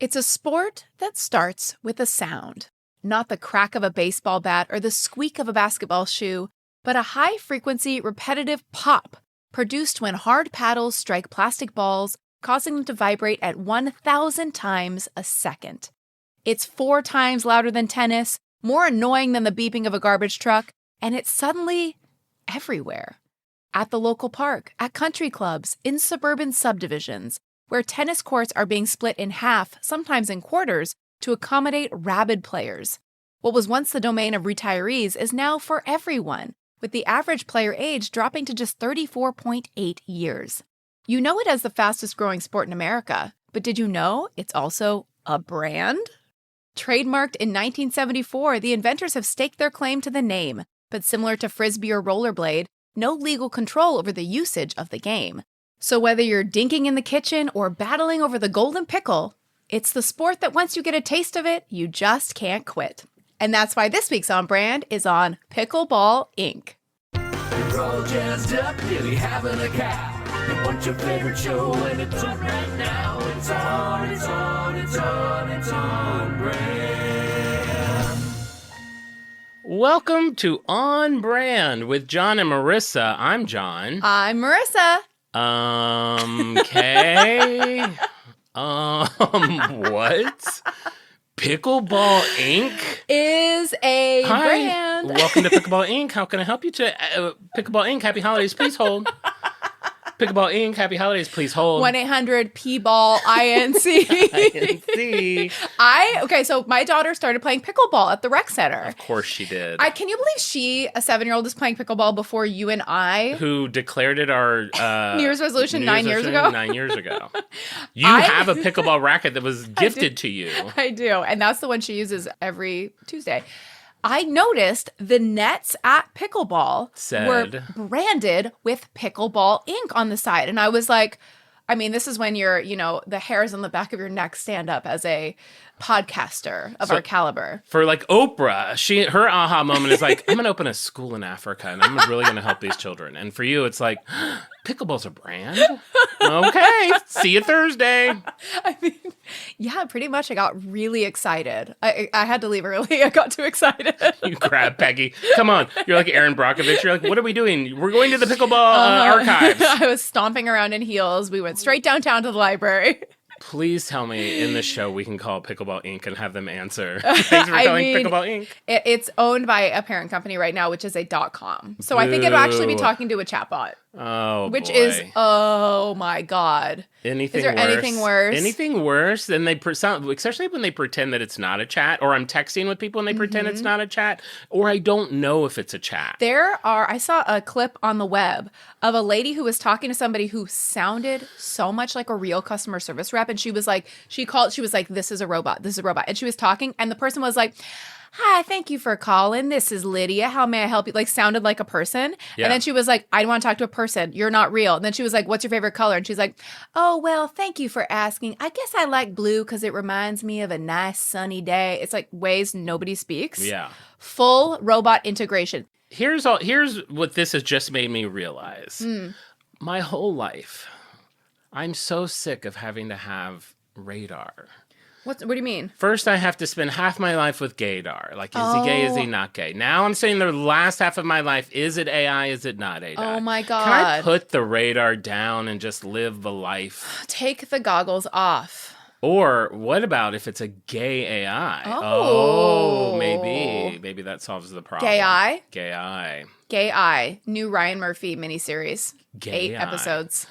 It's a sport that starts with a sound. Not the crack of a baseball bat or the squeak of a basketball shoe, but a high-frequency, repetitive pop produced when hard paddles strike plastic balls, causing them to vibrate at 1,000 times a second. It's 4 times louder than tennis, more annoying than the beeping of a garbage truck, and it's suddenly everywhere. At the local park, at country clubs, in suburban subdivisions, where tennis courts are being split in half, sometimes in quarters, to accommodate rabid players. What was once the domain of retirees is now for everyone, with the average player age dropping to just 34.8 years. You know it as the fastest growing sport in America, but did you know it's also a brand? Trademarked in 1974, the inventors have staked their claim to the name, but similar to Frisbee or rollerblade, no legal control over the usage of the game. So whether you're dinking in the kitchen or battling over the golden pickle, it's the sport that once you get a taste of it, you just can't quit. And that's why this week's On Brand is on Pickleball Inc. You're all jazzed up, really having a cow. You want your favorite show and it's on right now. It's on Brand. Welcome to On Brand with Jon and Marisa. I'm Jon. I'm Marisa. Okay. What? Pickleball Inc. is a Hi. brand. Welcome to Pickleball Inc. How can I help you today? Pickleball Inc. Happy holidays. Please hold. Pickleball Inc. Happy holidays. Please hold. 1-800-P-BALL-INC. Okay, so my daughter started playing pickleball at the rec center. Of course she did. Can you believe a 7-year-old, is playing pickleball before you and I? Who declared it our New Year's resolution 9 years ago? 9 years ago. You have a pickleball racket that was gifted to you. I do, and that's the one she uses every Tuesday. I noticed the nets at Pickleball were branded with Pickleball Inc. on the side. And I was like, I mean, this is when the hairs on the back of your neck stand up as a podcaster of our caliber. For like Oprah, her aha moment is like, I'm going to open a school in Africa and I'm really going to help these children. And for you, it's like, pickleball's a brand? Okay, see you Thursday. I mean, yeah, pretty much. I got really excited. I had to leave early. I got too excited. You grab Peggy. Come on. You're like Aaron Brockovich. You're like, what are we doing? We're going to the pickleball archives. I was stomping around in heels. We went straight downtown to the library. Please tell me in the show we can call Pickleball Inc. and have them answer. Thanks for calling Pickleball Inc. It's owned by a parent company right now, which is a .com. So I think it'll actually be talking to a chatbot. Oh, which boy. is, oh my God. Anything Is there worse? anything worse? Anything worse than especially when they pretend that it's not a chat, or I'm texting with people and they pretend it's not a chat, or I don't know if it's a chat. I saw a clip on the web of a lady who was talking to somebody who sounded so much like a real customer service rep. And she was like, this is a robot. This is a robot. And she was talking and the person was like, hi, thank you for calling. This is Lydia. How may I help you? Like, sounded like a person. Yeah. And then she was like, I want to talk to a person. You're not real. And then she was like, what's your favorite color? And she's like, oh, well, thank you for asking. I guess I like blue because it reminds me of a nice sunny day. It's like ways nobody speaks. Yeah. Full robot integration. Here's what this has just made me realize. My whole life, I'm so sick of having to have radar. What do you mean? First, I have to spend half my life with gaydar. Like, is he gay? Is he not gay? Now I'm saying the last half of my life, is it AI? Is it not AI? Oh, my God. Can I put the radar down and just live the life? Take the goggles off. Or what about if it's a gay AI? Oh. Maybe that solves the problem. Gay eye? Gay eye. Gay Eye. New Ryan Murphy miniseries. Gay 8 Eye. episodes.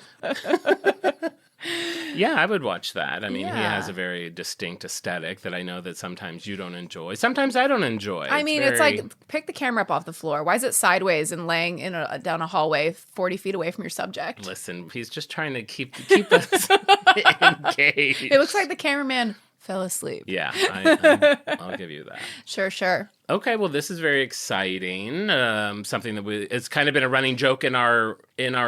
Yeah, I would watch that. I mean, Yeah. he has a very distinct aesthetic that I know that sometimes you don't enjoy. Sometimes I don't enjoy. It's like, pick the camera up off the floor. Why is it sideways and laying down a hallway 40 feet away from your subject? Listen, he's just trying to keep us engaged. It looks like the cameraman fell asleep. Yeah, I'll give you that. Sure. Okay, well, this is very exciting. Something that it's kind of been a running joke in our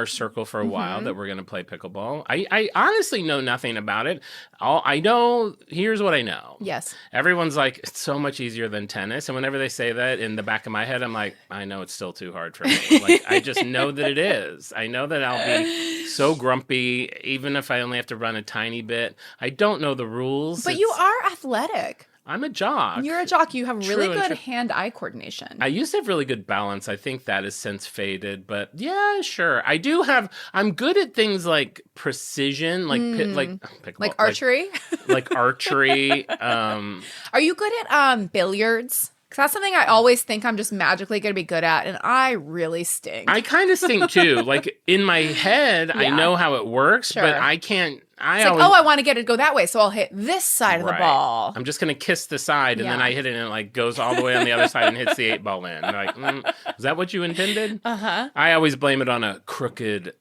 circle for a while that we're going to play pickleball. I honestly know nothing about it. I know. Here's what I know. Yes. Everyone's like, it's so much easier than tennis, and whenever they say that, in the back of my head, I'm like, I know it's still too hard for me. Like, I just know that it is. I know that I'll be so grumpy, even if I only have to run a tiny bit. I don't know the rules. But you are athletic. I'm a jock. You're a jock. You have really True and good true. hand-eye coordination. I used to have really good balance. I think that has since faded, but yeah, sure. I'm good at things like precision, like pickleball, like archery? like archery. Are you good at billiards? Because that's something I always think I'm just magically going to be good at, and I really stink. I kind of stink too. Like in my head, I know how it works, but I can't. I want to get it to go that way, so I'll hit this side of the ball. I'm just going to kiss the side, and then I hit it, and it like goes all the way on the other side and hits the 8-ball in. And like, is that what you intended? Uh-huh. I always blame it on a crooked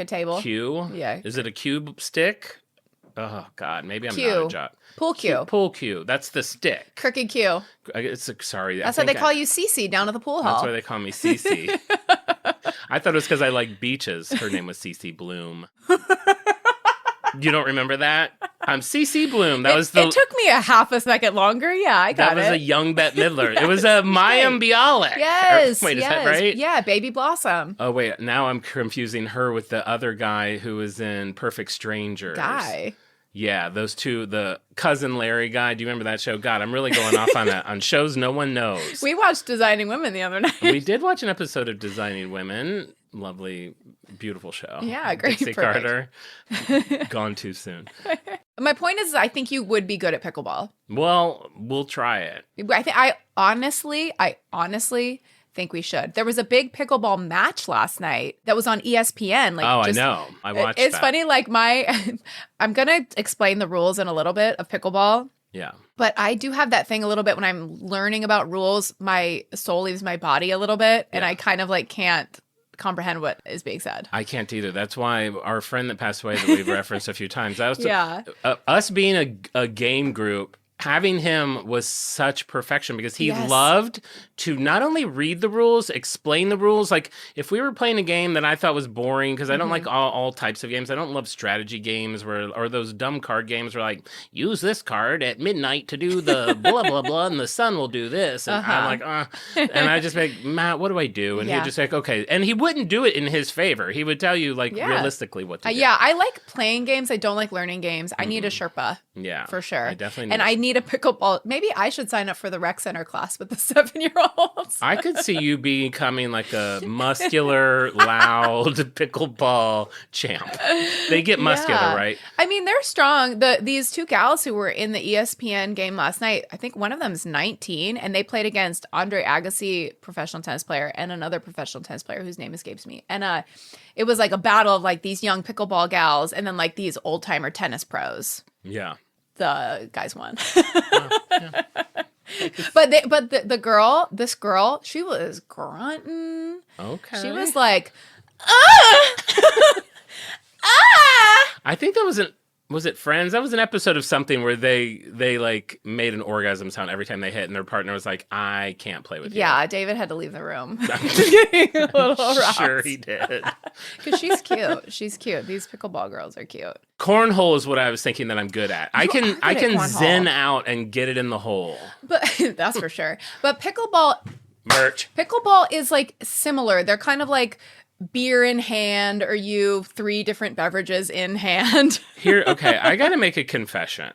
table. cue. Yeah. Is it a cube stick? Oh, God. Maybe I'm cue. not a jock. Pool cue. Pool cue. That's the stick. Crooked cue. Sorry. That's why they call you Cece down at the pool hall. That's why they call me Cece. I thought it was because I like beaches. Her name was Cece Bloom. You don't remember that? I'm Cece Bloom. It took me a half a second longer. Yeah, I got it. That was a young Bette Midler. It was a Mayim Bialik. Yes. Wait, is that right? Yeah, Baby Blossom. Oh, wait. Now I'm confusing her with the other guy who was in Perfect Strangers. Guy. Yeah, those two, the Cousin Larry guy. Do you remember that show? God, I'm really going off on shows no one knows. We watched Designing Women the other night. We did watch an episode of Designing Women. Lovely, beautiful show. Yeah, great. Dixie Carter. Gone too soon. My point is, I think you would be good at pickleball. Well, we'll try it. I honestly think we should. There was a big pickleball match last night that was on ESPN. I know. I watched It's that. funny, like I'm going to explain the rules in a little bit of pickleball. Yeah. But I do have that thing a little bit when I'm learning about rules, my soul leaves my body a little bit, and I kind of like can't comprehend what is being said. I can't either. That's why our friend that passed away that we've referenced a few times, us being a game group, having him was such perfection because he loved to not only read the rules, explain the rules. Like if we were playing a game that I thought was boring, because I don't like all types of games. I don't love strategy games or those dumb card games where like, use this card at midnight to do the blah, blah, blah, and the sun will do this. And I'm like, and I just like, Matt, what do I do? And he'd just like, okay. And he wouldn't do it in his favor. He would tell you like realistically what to do. Yeah, I like playing games. I don't like learning games. I need a Sherpa. Yeah. For sure. I definitely need. And I need a pickleball. Maybe I should sign up for the rec center class with the 7-year-olds. I could see you becoming like a muscular, loud pickleball champ. They get muscular, right? I mean, they're strong. These two gals who were in the ESPN game last night, I think one of them is 19, and they played against Andre Agassi, professional tennis player, and another professional tennis player whose name escapes me. And it was like a battle of like these young pickleball gals and then like these old-timer tennis pros. Yeah. The guys won. But the girl, this girl, she was grunting. Okay. She was like, ah! Ah! I think that was it Friends? That was an episode of something where they like made an orgasm sound every time they hit, and their partner was like, I can't play with you. Yeah, David had to leave the room. Sure he did. Because she's cute. She's cute. These pickleball girls are cute. Cornhole is what I was thinking that I'm good at. I can cornhole. zen out and get it in the hole. But that's for sure. But pickleball is like similar. They're kind of like beer in hand or you 3 different beverages in hand. Here, okay, I got to make a confession.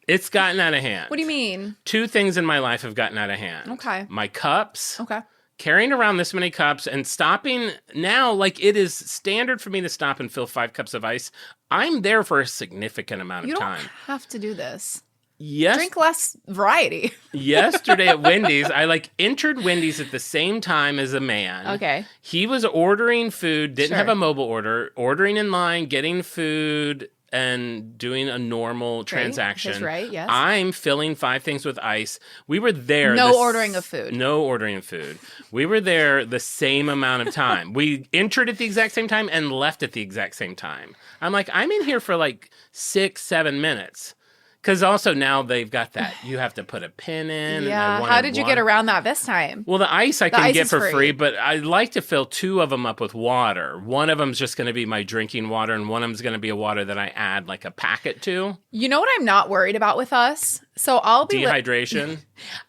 It's gotten out of hand. What do you mean? 2 things in my life have gotten out of hand. Okay. My cups. Okay. Carrying around this many cups and stopping now, like it is standard for me to stop and fill 5 cups of ice. I'm there for a significant amount of time. You don't have to do this. Yes. Drink less variety. Yesterday at Wendy's, I like entered Wendy's at the same time as a man. Okay. He was ordering food, didn't Sure. have a mobile order, ordering in line, getting food, and doing a normal transaction. That's right, yes. I'm filling 5 things with ice. We were there. No ordering of food. No ordering of food. We were there the same amount of time. We entered at the exact same time and left at the exact same time. I'm like, I'm in here for like 6-7 minutes. Because also now they've got that. You have to put a pin in. Yeah. How did you get around that this time? Well, the ice I can get for free, but I like to fill 2 of them up with water. One of them's just going to be my drinking water, and one of them's going to be a water that I add like a packet to. You know what I'm not worried about with us? So I'll be dehydration.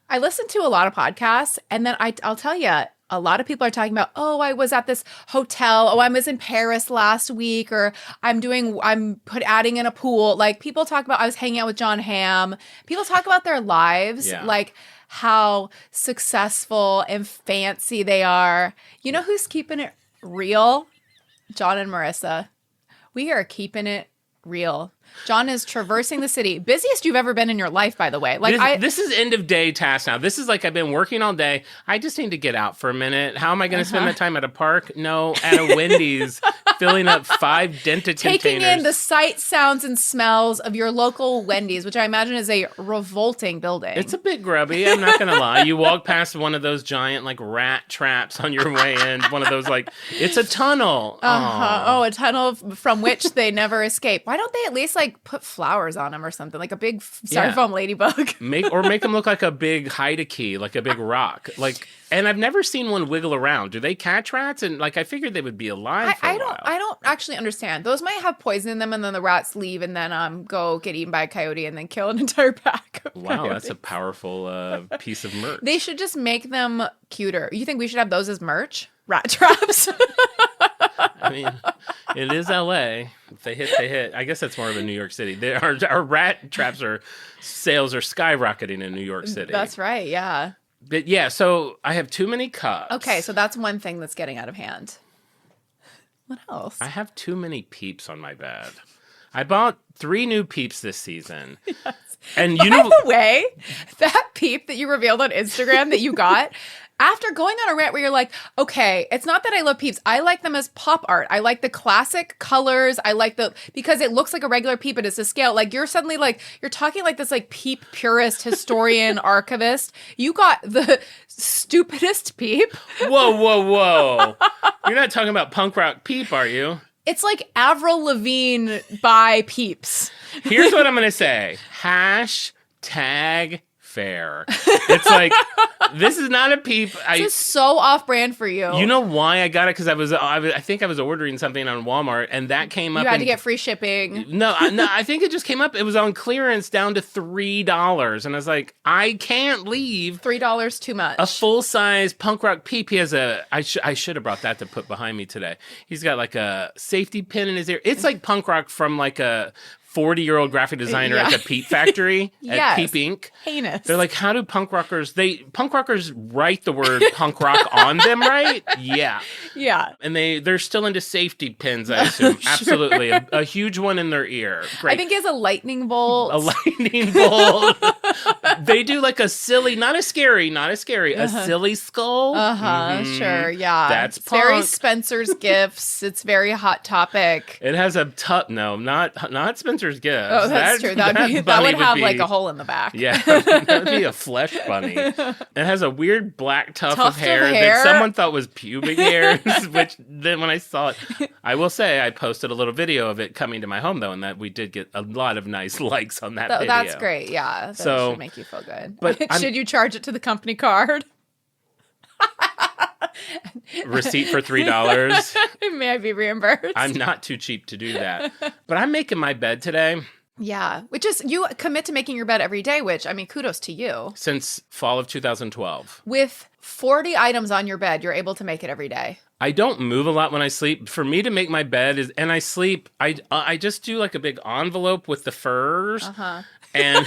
I listen to a lot of podcasts, and then I'll tell you, a lot of people are talking about, oh, I was at this hotel. Oh, I was in Paris last week, or I'm adding in a pool. Like people talk about, I was hanging out with John Hamm. People talk about their lives, like how successful and fancy they are. You know who's keeping it real? Jon and Marisa. We are keeping it real. John is traversing the city. Busiest you've ever been in your life, by the way. Like this is end of day task now. This is like I've been working all day. I just need to get out for a minute. How am I going to spend that time at a park? No, at a Wendy's, filling up 5 dented containers. Taking in the sights, sounds, and smells of your local Wendy's, which I imagine is a revolting building. It's a bit grubby, I'm not going to lie. You walk past one of those giant like rat traps on your way in. One of those like, it's a tunnel. Oh, a tunnel from which they never escape. Why don't they at least like put flowers on them or something, like a big styrofoam ladybug? Make them look like a big hide-a-key, like a big rock. Like, and I've never seen one wiggle around. Do they catch rats? And like, I figured they would be alive for a while. I don't actually understand. Those might have poison in them, and then the rats leave, and then go get eaten by a coyote, and then kill an entire pack of Wow, coyotes. that's a powerful piece of merch. They should just make them cuter. You think we should have those as merch? Rat traps. I mean, it is LA. If they hit, they hit. I guess that's more of a New York City. Our rat traps sales are skyrocketing in New York City. That's right, yeah. But yeah, so I have too many cups. Okay, so that's one thing that's getting out of hand. What else? I have too many peeps on my bed. I bought 3 new peeps this season. Yes. And By the way, that peep that you revealed on Instagram that you got, after going on a rant where you're like, okay, it's not that I love peeps. I like them as pop art. I like the classic colors. I like because it looks like a regular peep, but it's to scale. Like you're suddenly like, you're talking like this like peep purist, historian, archivist. You got the stupidest peep. Whoa. You're not talking about punk rock peep, are you? It's like Avril Lavigne by peeps. Here's what I'm going to say. #fair. It's like, this is not a peep. This is so off-brand for you. You know why I got it? Because I think I was ordering something on Walmart, and that came up. You had to get free shipping. No, I think it just came up. It was on clearance down to $3, and I was like, I can't leave. $3 too much. A full-size punk rock peep. He has I should have brought that to put behind me today. He's got like a safety pin in his ear. It's like punk rock from like a 40-year-old graphic designer at the Peep Factory at Peep Inc. Heinous. They're like, how do punk rockers write the word punk rock on them, right? Yeah. Yeah. And they're still into safety pins, I assume. Sure. Absolutely. A huge one in their ear. Great. I think he has a lightning bolt. A lightning bolt. They do like a silly, not a scary, a silly skull. Sure, yeah. That's it's punk. Very Spencer's Gifts. It's very Hot Topic. It has a no, not Spencer's Gifts. Oh, that's true. That would have like a hole in the back. Yeah, that would be a flesh bunny. It has a weird black tuft of hair that someone thought was pubic hair, which then when I saw it, I will say I posted a little video of it coming to my home, though, and that we did get a lot of nice likes on that video. That's great, yeah. That should make you feel good. But should you charge it to the company card? Receipt for $3. May I be reimbursed? I'm not too cheap to do that. But I'm making my bed today. Yeah, which is, you commit to making your bed every day, which, I mean, kudos to you. Since fall of 2012. With 40 items on your bed, you're able to make it every day. I don't move a lot when I sleep. For me to make my bed and I sleep, I just do like a big envelope with the furs. And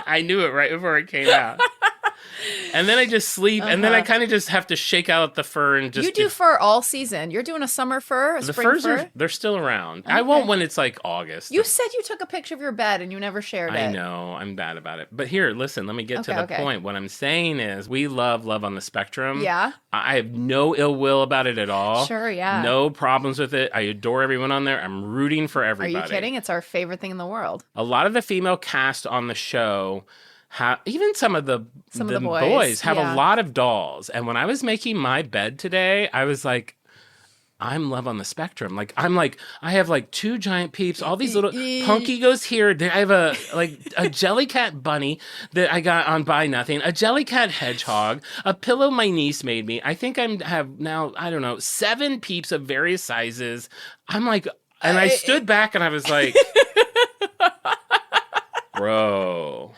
I knew it right before it came out. And then I just sleep, and then I kind of just have to shake out the fur and just... You do fur all season. You're doing a summer fur, the spring fur? They're still around. Okay. I won't when it's like August. You said you took a picture of your bed and you never shared it. I know. I'm bad about it. But here, listen, let me get to the point. What I'm saying is we love Love on the Spectrum. Yeah. I have no ill will about it at all. Sure, yeah. No problems with it. I adore everyone on there. I'm rooting for everybody. Are you kidding? It's our favorite thing in the world. A lot of the female cast on the show... even some of the boys have a lot of dolls. And when I was making my bed today, I was like, I'm love on the spectrum. Like, I have like 2 giant peeps, all these little, Punky goes here. I have a Jellycat bunny that I got on Buy Nothing, a Jellycat hedgehog, a pillow my niece made me. I think have now, I don't know, 7 peeps of various sizes. I'm like, and I stood back and I was like, bro.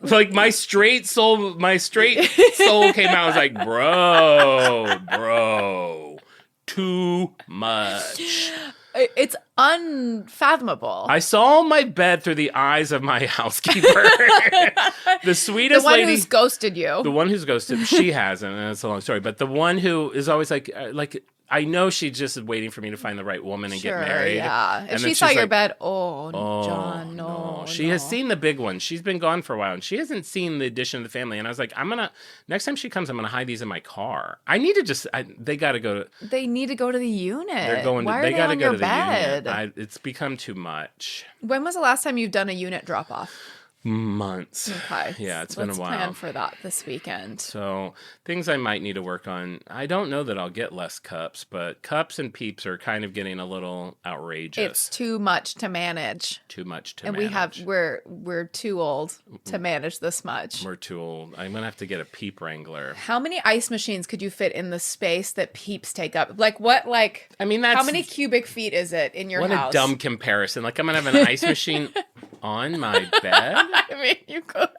Like my straight soul came out. I was like, bro, too much. It's unfathomable. I saw my bed through the eyes of my housekeeper. The sweetest lady. The one who's ghosted you. The one who's ghosted. She hasn't, and it's a long story. But the one who is always like I know she's just waiting for me to find the right woman and get married. Yeah. And she saw your bed. Oh, John, no. She has seen the big one. She's been gone for a while, and she hasn't seen the addition of the family. And I was like, next time she comes, I'm going to hide these in my car. I need to they got to go to. They need to go to the unit. They're going Why to, they got to go to bed? the unit. It's become too much. When was the last time you've done a unit drop off? Months. Okay. Yeah, it's been a while. Let's plan for that this weekend. So things I might need to work on. I don't know that I'll get less cups, but cups and peeps are kind of getting a little outrageous. It's too much to manage. Too much to manage. And we're too old to manage this much. We're too old. I'm gonna have to get a peep wrangler. How many ice machines could you fit in the space that peeps take up? Like what? Like I mean, that's how many cubic feet is it in your house? What a dumb comparison! Like I'm gonna have an ice machine on my bed. I mean, you could.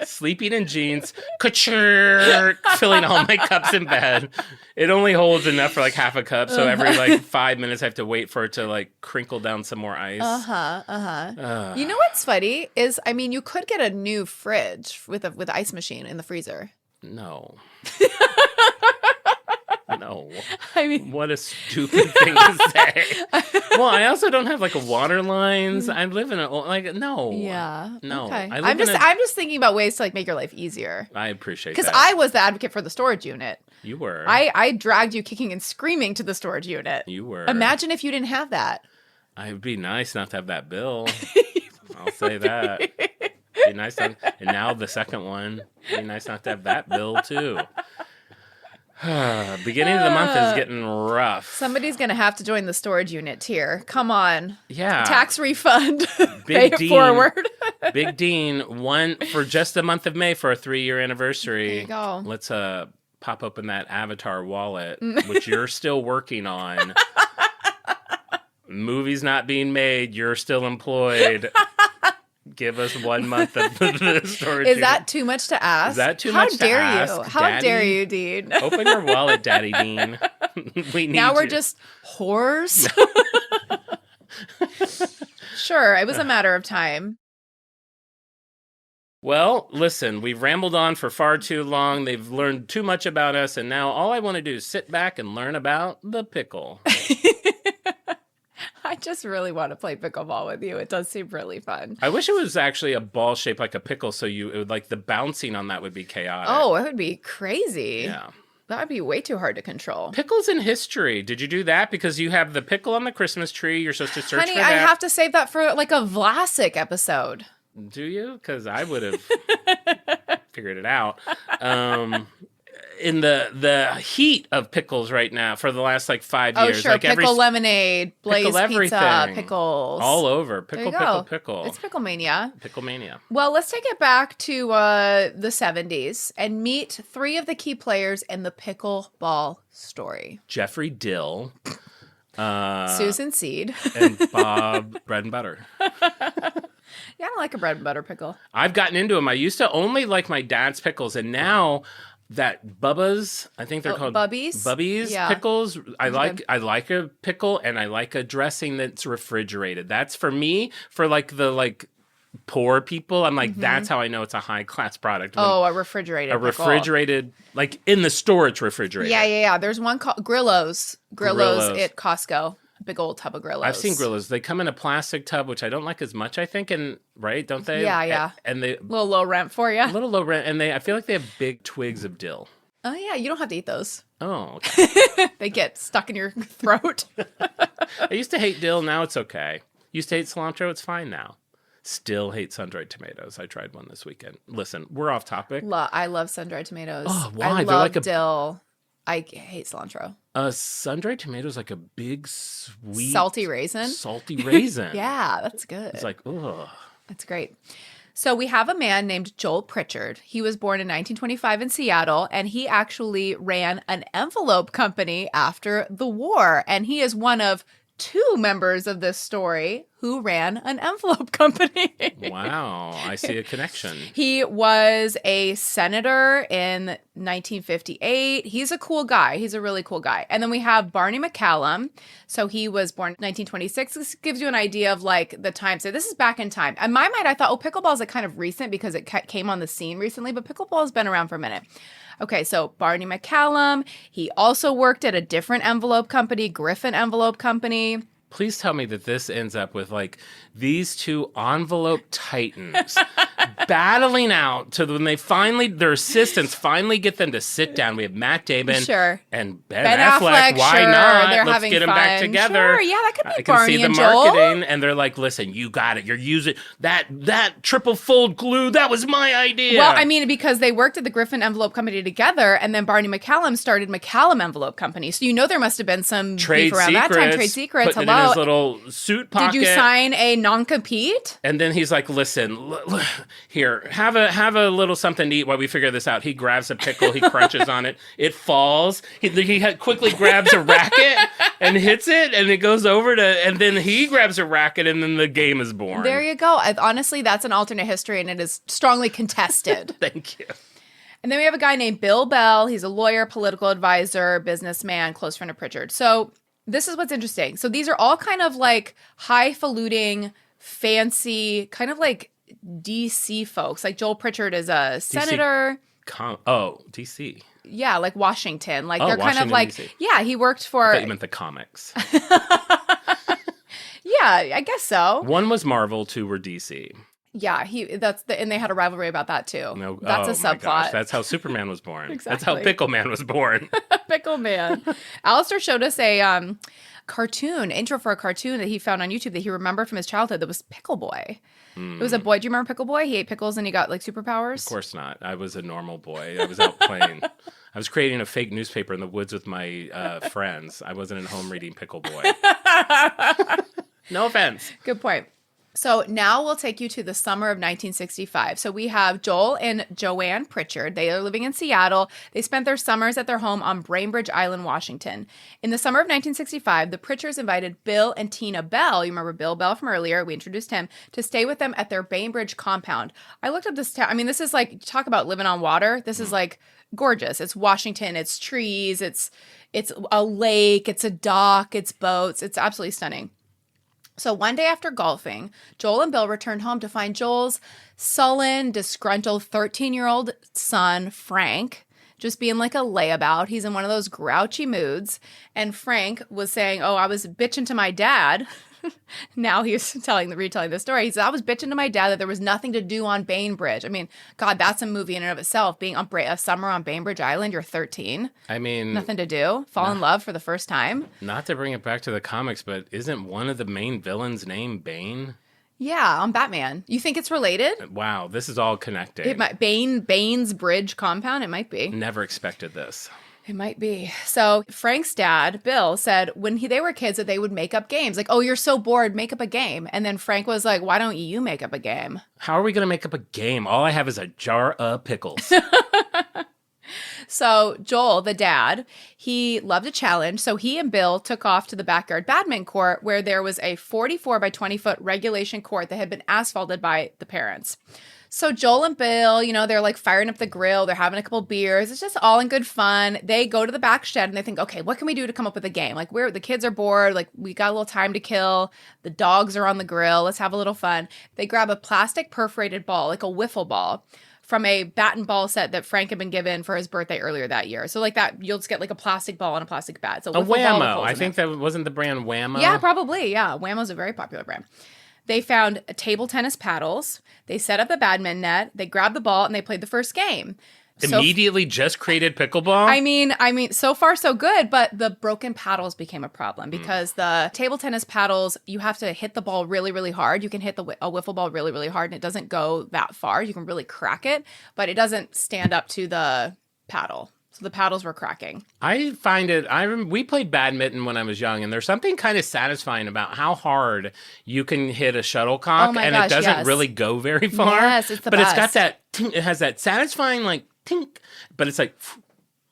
Sleeping in jeans, couture, filling all my cups in bed. It only holds enough for like half a cup, so every like 5 minutes I have to wait for it to like crinkle down some more ice. You know what's funny is, I mean, you could get a new fridge with ice machine in the freezer. No. No. I mean, what a stupid thing to say. Well, I also don't have like a water lines. I live in no. Yeah. No. Okay. I'm just thinking about ways to like make your life easier. I appreciate that. Because I was the advocate for the storage unit. You were. I dragged you kicking and screaming to the storage unit. You were. Imagine if you didn't have that. It'd be nice not to have that bill. I'll say that. Be nice and now the second one. Be nice not to have that bill too. Beginning of the month is getting rough. Somebody's going to have to join the storage unit tier. Come on. Yeah. Tax refund. Big Pay Dean, it forward. Big Dean, one for just the month of May for a 3-year anniversary. There you go. Let's pop open that Avatar wallet, which you're still working on. Movie's not being made. You're still employed. Give us 1 month of the storage. Is that too much to ask? Is that too much to ask? How dare you, Dean? Open your wallet, Daddy Dean. We need now we're you. just whores. Sure, it was a matter of time. Well, listen, we've rambled on for far too long. They've learned too much about us, and now all I want to do is sit back and learn about the pickle. I just really want to play pickleball with you. It does seem really fun. I wish it was actually a ball shaped like a pickle, so it would, like the bouncing on that would be chaotic. Oh, it would be crazy. Yeah. That would be way too hard to control. Pickles in history. Did you do that? Because you have the pickle on the Christmas tree. You're supposed to search for that. Honey, I have to save that for like a Vlasic episode. Do you? Because I would have figured it out. In the heat of pickles right now for the last like 5 years. Oh, sure. Like Pickle lemonade, Blaze pizza, pickles. All over. Pickle. It's pickle mania. Pickle mania. Well, let's take it back to the 70s and meet 3 of the key players in the pickleball story. Jeffrey Dill. Susan Seed. And Bob Bread and Butter. Yeah, I don't like a bread and butter pickle. I've gotten into them. I used to only like my dad's pickles, and now that Bubba's, I think they're called Bubby's yeah. pickles. I like a pickle, and I like a dressing that's refrigerated. That's for me, for like the poor people. I'm like, that's how I know it's a high class product. A refrigerated pickle. Refrigerated, like in the store, it's refrigerated. Yeah. There's one called Grillos at Costco. Big old tub of Grillos. I've seen Grillos. They come in a plastic tub, which I don't like as much, I think, and right, don't they? Yeah. And they a little low rent for you. A little low rent, and I feel like they have big twigs of dill. Oh yeah, you don't have to eat those. Oh, okay. They get stuck in your throat. I used to hate dill. Now it's okay. Used to hate cilantro. It's fine now. Still hate sun-dried tomatoes. I tried one this weekend. Listen, we're off topic. I love sun-dried tomatoes. Oh, why? I love dill. I hate cilantro. Sun-dried tomato is like a big, sweet... Salty raisin? Salty raisin. Yeah, that's good. It's like, ugh. That's great. So we have a man named Joel Pritchard. He was born in 1925 in Seattle, and he actually ran an envelope company after the war. And he is one of 2 members of this story who ran an envelope company. Wow, I see a connection. He was a senator in 1958. He's a cool guy. He's a really cool guy. And then we have Barney McCallum. So he was born in 1926. This gives you an idea of like the time. So this is back in time. In my mind, I thought, pickleball is like kind of recent because it came on the scene recently, but pickleball has been around for a minute. Okay, so Barney McCallum, he also worked at a different envelope company, Griffin Envelope Company. Please tell me that this ends up with like these 2 envelope titans battling out to when they finally, their assistants finally get them to sit down. We have Matt Damon and Ben Affleck. Why not? Let's get them back together. Sure, yeah, that could be Barney and Joel. I can see the marketing, and they're like, listen, you got it. You're using that triple fold glue. That was my idea. Well, I mean, because they worked at the Griffin Envelope Company together, and then Barney McCallum started McCallum Envelope Company. So there must have been some beef around that time. Trade secrets. Hello. In his little suit pocket. Did you sign a non-compete? And then he's like, listen, here, have a little something to eat while we figure this out. He grabs a pickle, he crunches on it, it falls. He quickly grabs a racket and hits it, and it goes over and then he grabs a racket, and then the game is born. There you go. Honestly, that's an alternate history, and it is strongly contested. Thank you. And then we have a guy named Bill Bell. He's a lawyer, political advisor, businessman, close friend of Pritchard. So this is what's interesting. So these are all kind of like highfalutin, fancy, kind of like DC folks. Like Joel Pritchard is a senator. DC. Yeah, like Washington. Like they're Washington, kind of like, DC. Yeah, he worked for. I thought you meant the comics. Yeah, I guess so. 1 was Marvel, 2 were DC. Yeah, and they had a rivalry about that too. No, that's a subplot. Gosh, that's how Superman was born. Exactly. That's how Pickle Man was born. Pickle Man. Alistair showed us a cartoon, intro for a cartoon that he found on YouTube that he remembered from his childhood that was Pickle Boy. It was a boy. Do you remember Pickle Boy? He ate pickles and he got like superpowers. Of course not. I was a normal boy. I was out playing. I was creating a fake newspaper in the woods with my friends. I wasn't at home reading Pickle Boy. No offense. Good point. So now we'll take you to the summer of 1965. So we have Joel and Joanne Pritchard. They are living in Seattle. They spent their summers at their home on Bainbridge Island, Washington. In the summer of 1965, the Pritchards invited Bill and Tina Bell, you remember Bill Bell from earlier, we introduced him, to stay with them at their Bainbridge compound. I looked up this town. I mean, this is like, talk about living on water. This is like gorgeous. It's Washington. It's trees. It's a lake. It's a dock. It's boats. It's absolutely stunning. So one day after golfing, Joel and Bill returned home to find Joel's sullen, disgruntled 13-year-old son, Frank, just being like a layabout. He's in one of those grouchy moods. And Frank was saying, I was bitching to my dad. Now he's retelling the story. He said, I was bitching to my dad that there was nothing to do on Bainbridge. I mean, God, that's a movie in and of itself. Being on a summer on Bainbridge Island, you're 13. I mean, nothing to do. Fall in love for the first time. Not to bring it back to the comics, but isn't one of the main villains named Bane? Yeah, on Batman. You think it's related? Wow, this is all connected. It might Bane's Bridge compound. It might be. Never expected this. It might be. So Frank's dad, Bill, said when they were kids that they would make up games. Like, you're so bored, make up a game. And then Frank was like, why don't you make up a game? How are we going to make up a game? All I have is a jar of pickles. So Joel, the dad, he loved a challenge. So he and Bill took off to the backyard badminton court where there was a 44 by 20 foot regulation court that had been asphalted by the parents. So Joel and Bill, they're like firing up the grill. They're having a couple beers. It's just all in good fun. They go to the back shed and they think, okay, what can we do to come up with a game? Like the kids are bored. Like we got a little time to kill. The dogs are on the grill. Let's have a little fun. They grab a plastic perforated ball, like a wiffle ball, from a bat and ball set that Frank had been given for his birthday earlier that year. So like that, you'll just get like a plastic ball and a plastic bat. So a Whammo. I think that wasn't the brand Whammo. Yeah, probably. Yeah, Whammo's a very popular brand. They found table tennis paddles. They set up the badminton net. They grabbed the ball and they played the first game. Immediately just created pickleball? I mean, so far so good, but the broken paddles became a problem because the table tennis paddles, you have to hit the ball really, really hard. You can hit a wiffle ball really, really hard and it doesn't go that far. You can really crack it, but it doesn't stand up to the paddle. So the paddles were cracking. I find it, we played badminton when I was young, and there's something kind of satisfying about how hard you can hit a shuttlecock, and it doesn't really go very far. Yes, it's the best. But it's got that, it has that satisfying, like, tink, but it's like,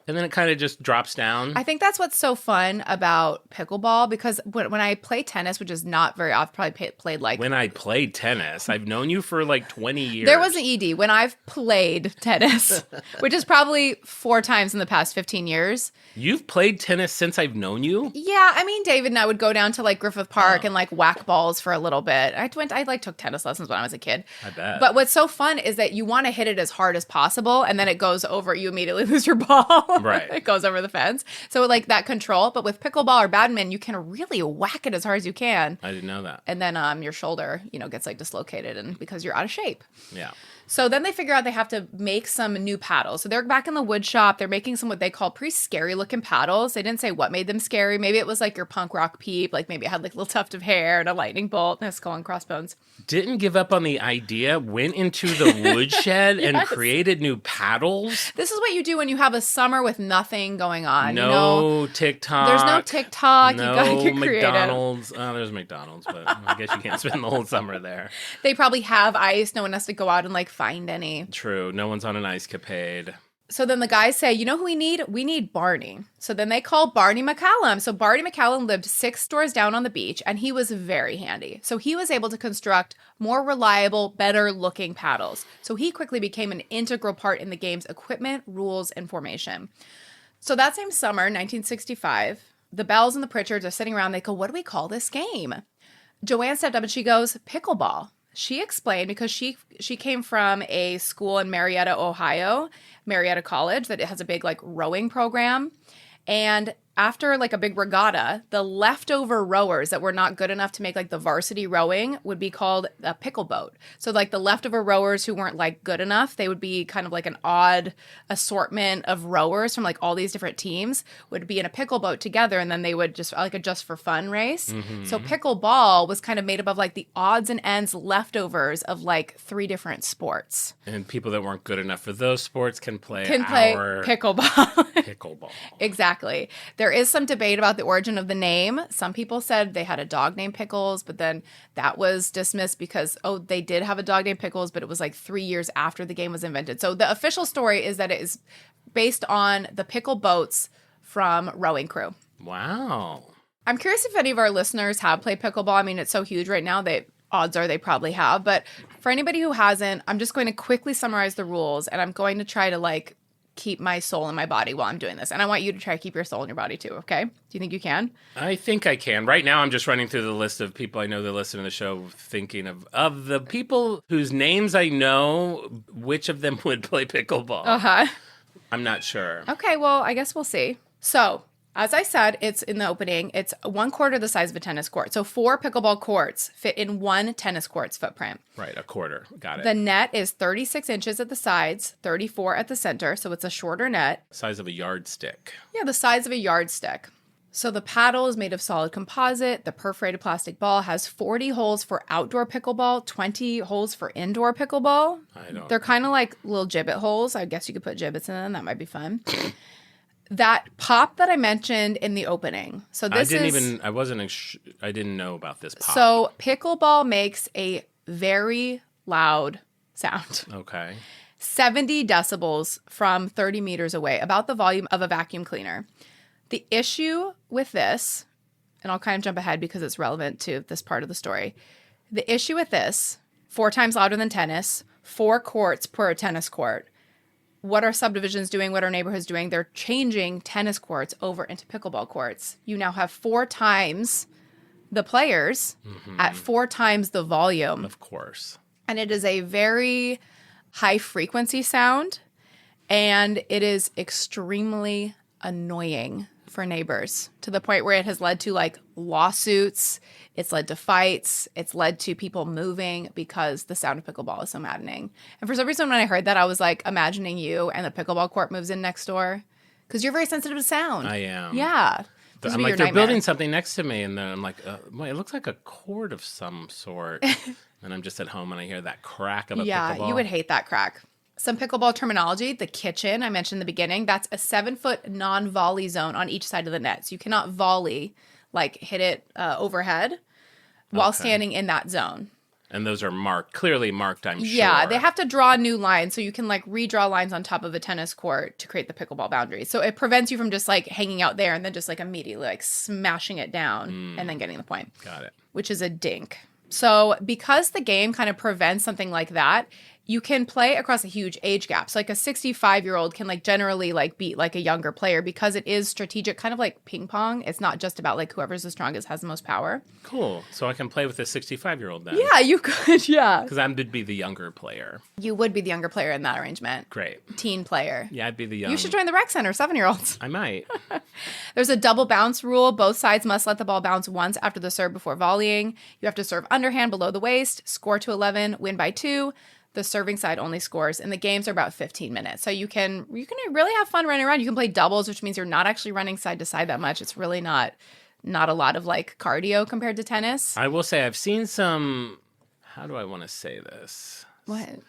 and then it kind of just drops down. I think that's what's so fun about pickleball, because when I play tennis, which is not very often, probably played like... When I played tennis, I've known you for like 20 years. There was an ED. When I've played tennis, which is probably 4 times in the past 15 years. You've played tennis since I've known you? Yeah, I mean, David and I would go down to like Griffith Park and like whack balls for a little bit. I like took tennis lessons when I was a kid. I bet. But what's so fun is that you want to hit it as hard as possible, and then it goes over, you immediately lose your ball. Right. It goes over the fence. So like that control, but with pickleball or badminton, you can really whack it as hard as you can. I didn't know that. And then your shoulder, gets like dislocated, and because you're out of shape. Yeah. So then they figure out they have to make some new paddles. So they're back in the wood shop. They're making some what they call pretty scary looking paddles. They didn't say what made them scary. Maybe it was like your punk rock peep. Like maybe it had like a little tuft of hair and a lightning bolt and a skull and crossbones. Didn't give up on the idea, went into the woodshed and created new paddles. This is what you do when you have a summer with nothing going on. No TikTok. There's no TikTok. No you gotta get creative. McDonald's. There's McDonald's, but I guess you can't spend the whole summer there. They probably have ice. No one has to go out and like find any. True. No one's on an ice capade. So then the guys say, you know who we need? We need Barney. So then they call Barney McCallum. So Barney McCallum lived 6 doors down on the beach, and he was very handy. So he was able to construct more reliable, better looking paddles. So he quickly became an integral part in the game's equipment, rules, and formation. So that same summer, 1965, the Bells and the Pritchards are sitting around. They go, what do we call this game? Joanne stepped up and she goes, pickleball. She explained, because she came from a school in Marietta, Ohio, Marietta College, that it has a big like rowing program. And after like a big regatta, the leftover rowers that were not good enough to make like the varsity rowing would be called a pickle boat. So like the leftover rowers who weren't like good enough, they would be kind of like an odd assortment of rowers from like all these different teams would be in a pickle boat together, and then they would just like a just for fun race. Mm-hmm. So pickleball was kind of made up of like the odds and ends leftovers of like 3 different sports. And people that weren't good enough for those sports can play pickleball. Pickleball. Exactly. There is some debate about the origin of the name. Some people said they had a dog named Pickles, but then that was dismissed because, they did have a dog named Pickles, but it was like 3 years after the game was invented. So the official story is that it is based on the pickle boats from Rowing Crew. Wow. I'm curious if any of our listeners have played pickleball. I mean, it's so huge right now that odds are they probably have. But for anybody who hasn't, I'm just going to quickly summarize the rules, and I'm going to try to like keep my soul in my body while I'm doing this. And I want you to try to keep your soul in your body too, okay? Do you think you can? I think I can. Right now, I'm just running through the list of people I know that listen to the show, thinking of the people whose names I know, which of them would play pickleball. Uh-huh. I'm not sure. Okay, well, I guess we'll see. So, as I said, it's in the opening, it's 1/4 the size of a tennis court. So 4 pickleball courts fit in 1 tennis court's footprint. Right, a quarter. Got it. The net is 36 inches at the sides, 34 at the center, so it's a shorter net. Size of a yardstick. Yeah, the size of a yardstick. So the paddle is made of solid composite. The perforated plastic ball has 40 holes for outdoor pickleball, 20 holes for indoor pickleball. They're kind of like little gibbet holes. I guess you could put gibbets in them. That might be fun. That pop that I mentioned in the opening. So this I didn't know about this pop. So pickleball makes a very loud sound. Okay. 70 decibels from 30 meters away, about the volume of a vacuum cleaner. The issue with this, and I'll kind of jump ahead because it's relevant to this part of the story. The issue with this, 4 times louder than tennis, 4 courts per tennis court. What are subdivisions doing? What are neighborhoods doing? They're changing tennis courts over into pickleball courts. You now have 4 times the players at 4 times the volume. Of course. And it is a very high frequency sound, and it is extremely annoying for neighbors, to the point where it has led to like lawsuits. It's led to fights. It's led to people moving because the sound of pickleball is so maddening. And for some reason, when I heard that, I was like imagining you and the pickleball court moves in next door, because you're very sensitive to sound. I am. Yeah. I'm like, they're building something next to me, and then I'm like, it looks like a cord of some sort. And I'm just at home and I hear that crack of a pickleball. Yeah, you would hate that crack. Some pickleball terminology, the kitchen, I mentioned in the beginning, that's a 7-foot non-volley zone on each side of the net. So you cannot volley, like hit it overhead while standing in that zone. And those are clearly marked, I'm sure. Yeah, they have to draw new lines, so you can like redraw lines on top of a tennis court to create the pickleball boundary. So it prevents you from just like hanging out there and then just like immediately like smashing it down and then getting the point. Got it. Which is a dink. So because the game kind of prevents something like that, you can play across a huge age gap. So like a 65-year-old can like generally like beat like a younger player because it is strategic, kind of like ping pong. It's not just about like whoever's the strongest has the most power. Cool. So I can play with a 65-year-old then. Yeah, you could. Yeah. Because I would be the younger player. You would be the younger player in that arrangement. Great. Teen player. Yeah, I'd be the young. You should join the rec center, 7-year-olds. I might. There's a double bounce rule. Both sides must let the ball bounce once after the serve before volleying. You have to serve underhand below the waist, score to 11, win by 2. The serving side only scores, and the games are about 15 minutes. So you can really have fun running around. You can play doubles, which means you're not actually running side to side that much. It's really not a lot of like cardio compared to tennis. I will say I've seen some, how do I want to say this? What?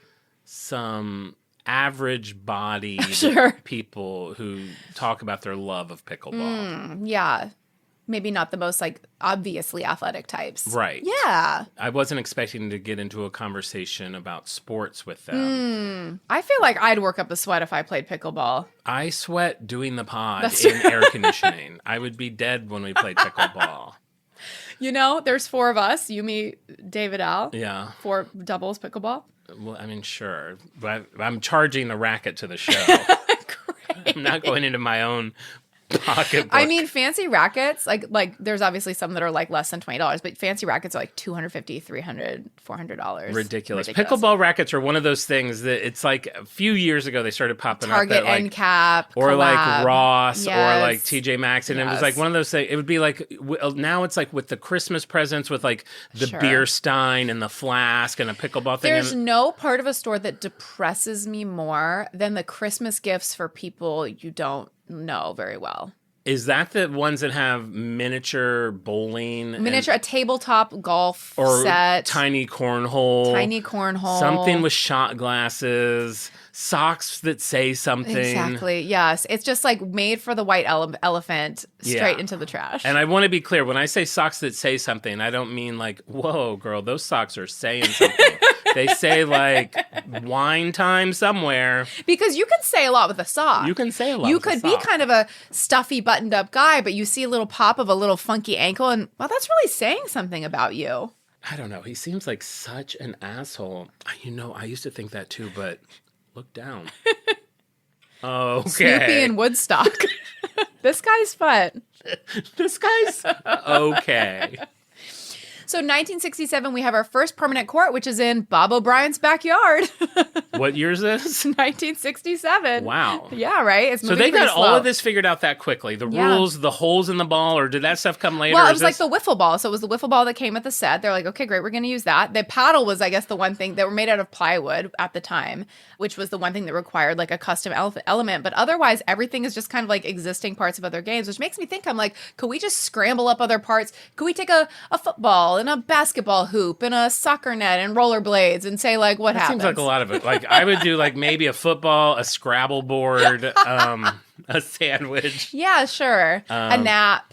Some average bodied people who talk about their love of pickleball. Yeah. Maybe not the most like obviously athletic types. Right. Yeah. I wasn't expecting to get into a conversation about sports with them. I feel like I'd work up a sweat if I played pickleball. I sweat doing the pod in air conditioning. I would be dead when we played pickleball. You know, there's 4 of us. You, me, David, Al. Yeah. 4 doubles pickleball. Well, I mean, sure. But I'm charging the racket to the show. Great. I'm not going into my own pocketbook. I mean, fancy rackets, like there's obviously some that are like less than $20, but fancy rackets are like $250, $300, $400. Ridiculous. Pickleball rackets are one of those things that it's like a few years ago they started popping Target up. Target, end cap, or collab. Like Ross, yes. or like TJ Maxx, and it was like one of those things. It would be like now it's like with the Christmas presents with like the beer stein and the flask and a pickleball thing. There's no part of a store that depresses me more than the Christmas gifts for people you don't know very well. Is that the ones that have miniature bowling? A tabletop golf or set. Tiny cornhole. Something with shot glasses. Socks that say something. Exactly, yes. It's just like made for the white elephant straight into the trash. And I want to be clear, when I say socks that say something, I don't mean like, whoa, girl, those socks are saying something. They say like wine time somewhere. Because you can say a lot with a sock. You can say a lot You with a could sock. be kind of a stuffy, buttoned up guy, but you see a little pop of a little funky ankle, and well, that's really saying something about you. I don't know. He seems like such an asshole. You know, I used to think that too, but look down. Okay. Snoopy in Woodstock. This guy's fun. This guy's okay. So 1967, we have our first permanent court, which is in Bob O'Brien's backyard. What year is this? 1967. Wow. Yeah, right? It's so they got all of this figured out that quickly. The rules, the holes in the ball, or did that stuff come later? Well, it was like the wiffle ball. So it was the wiffle ball that came with the set. They're like, okay, great, we're going to use that. The paddle was, I guess, the one thing that were made out of plywood at the time, which was the one thing that required like a custom element. But otherwise, everything is just kind of like existing parts of other games, which makes me think, I'm like, could we just scramble up other parts? Could we take a football and a basketball hoop and a soccer net and rollerblades and say like what happens? Seems like a lot of it. Like I would do like maybe a football, a Scrabble board, a sandwich. Yeah, sure. A nap,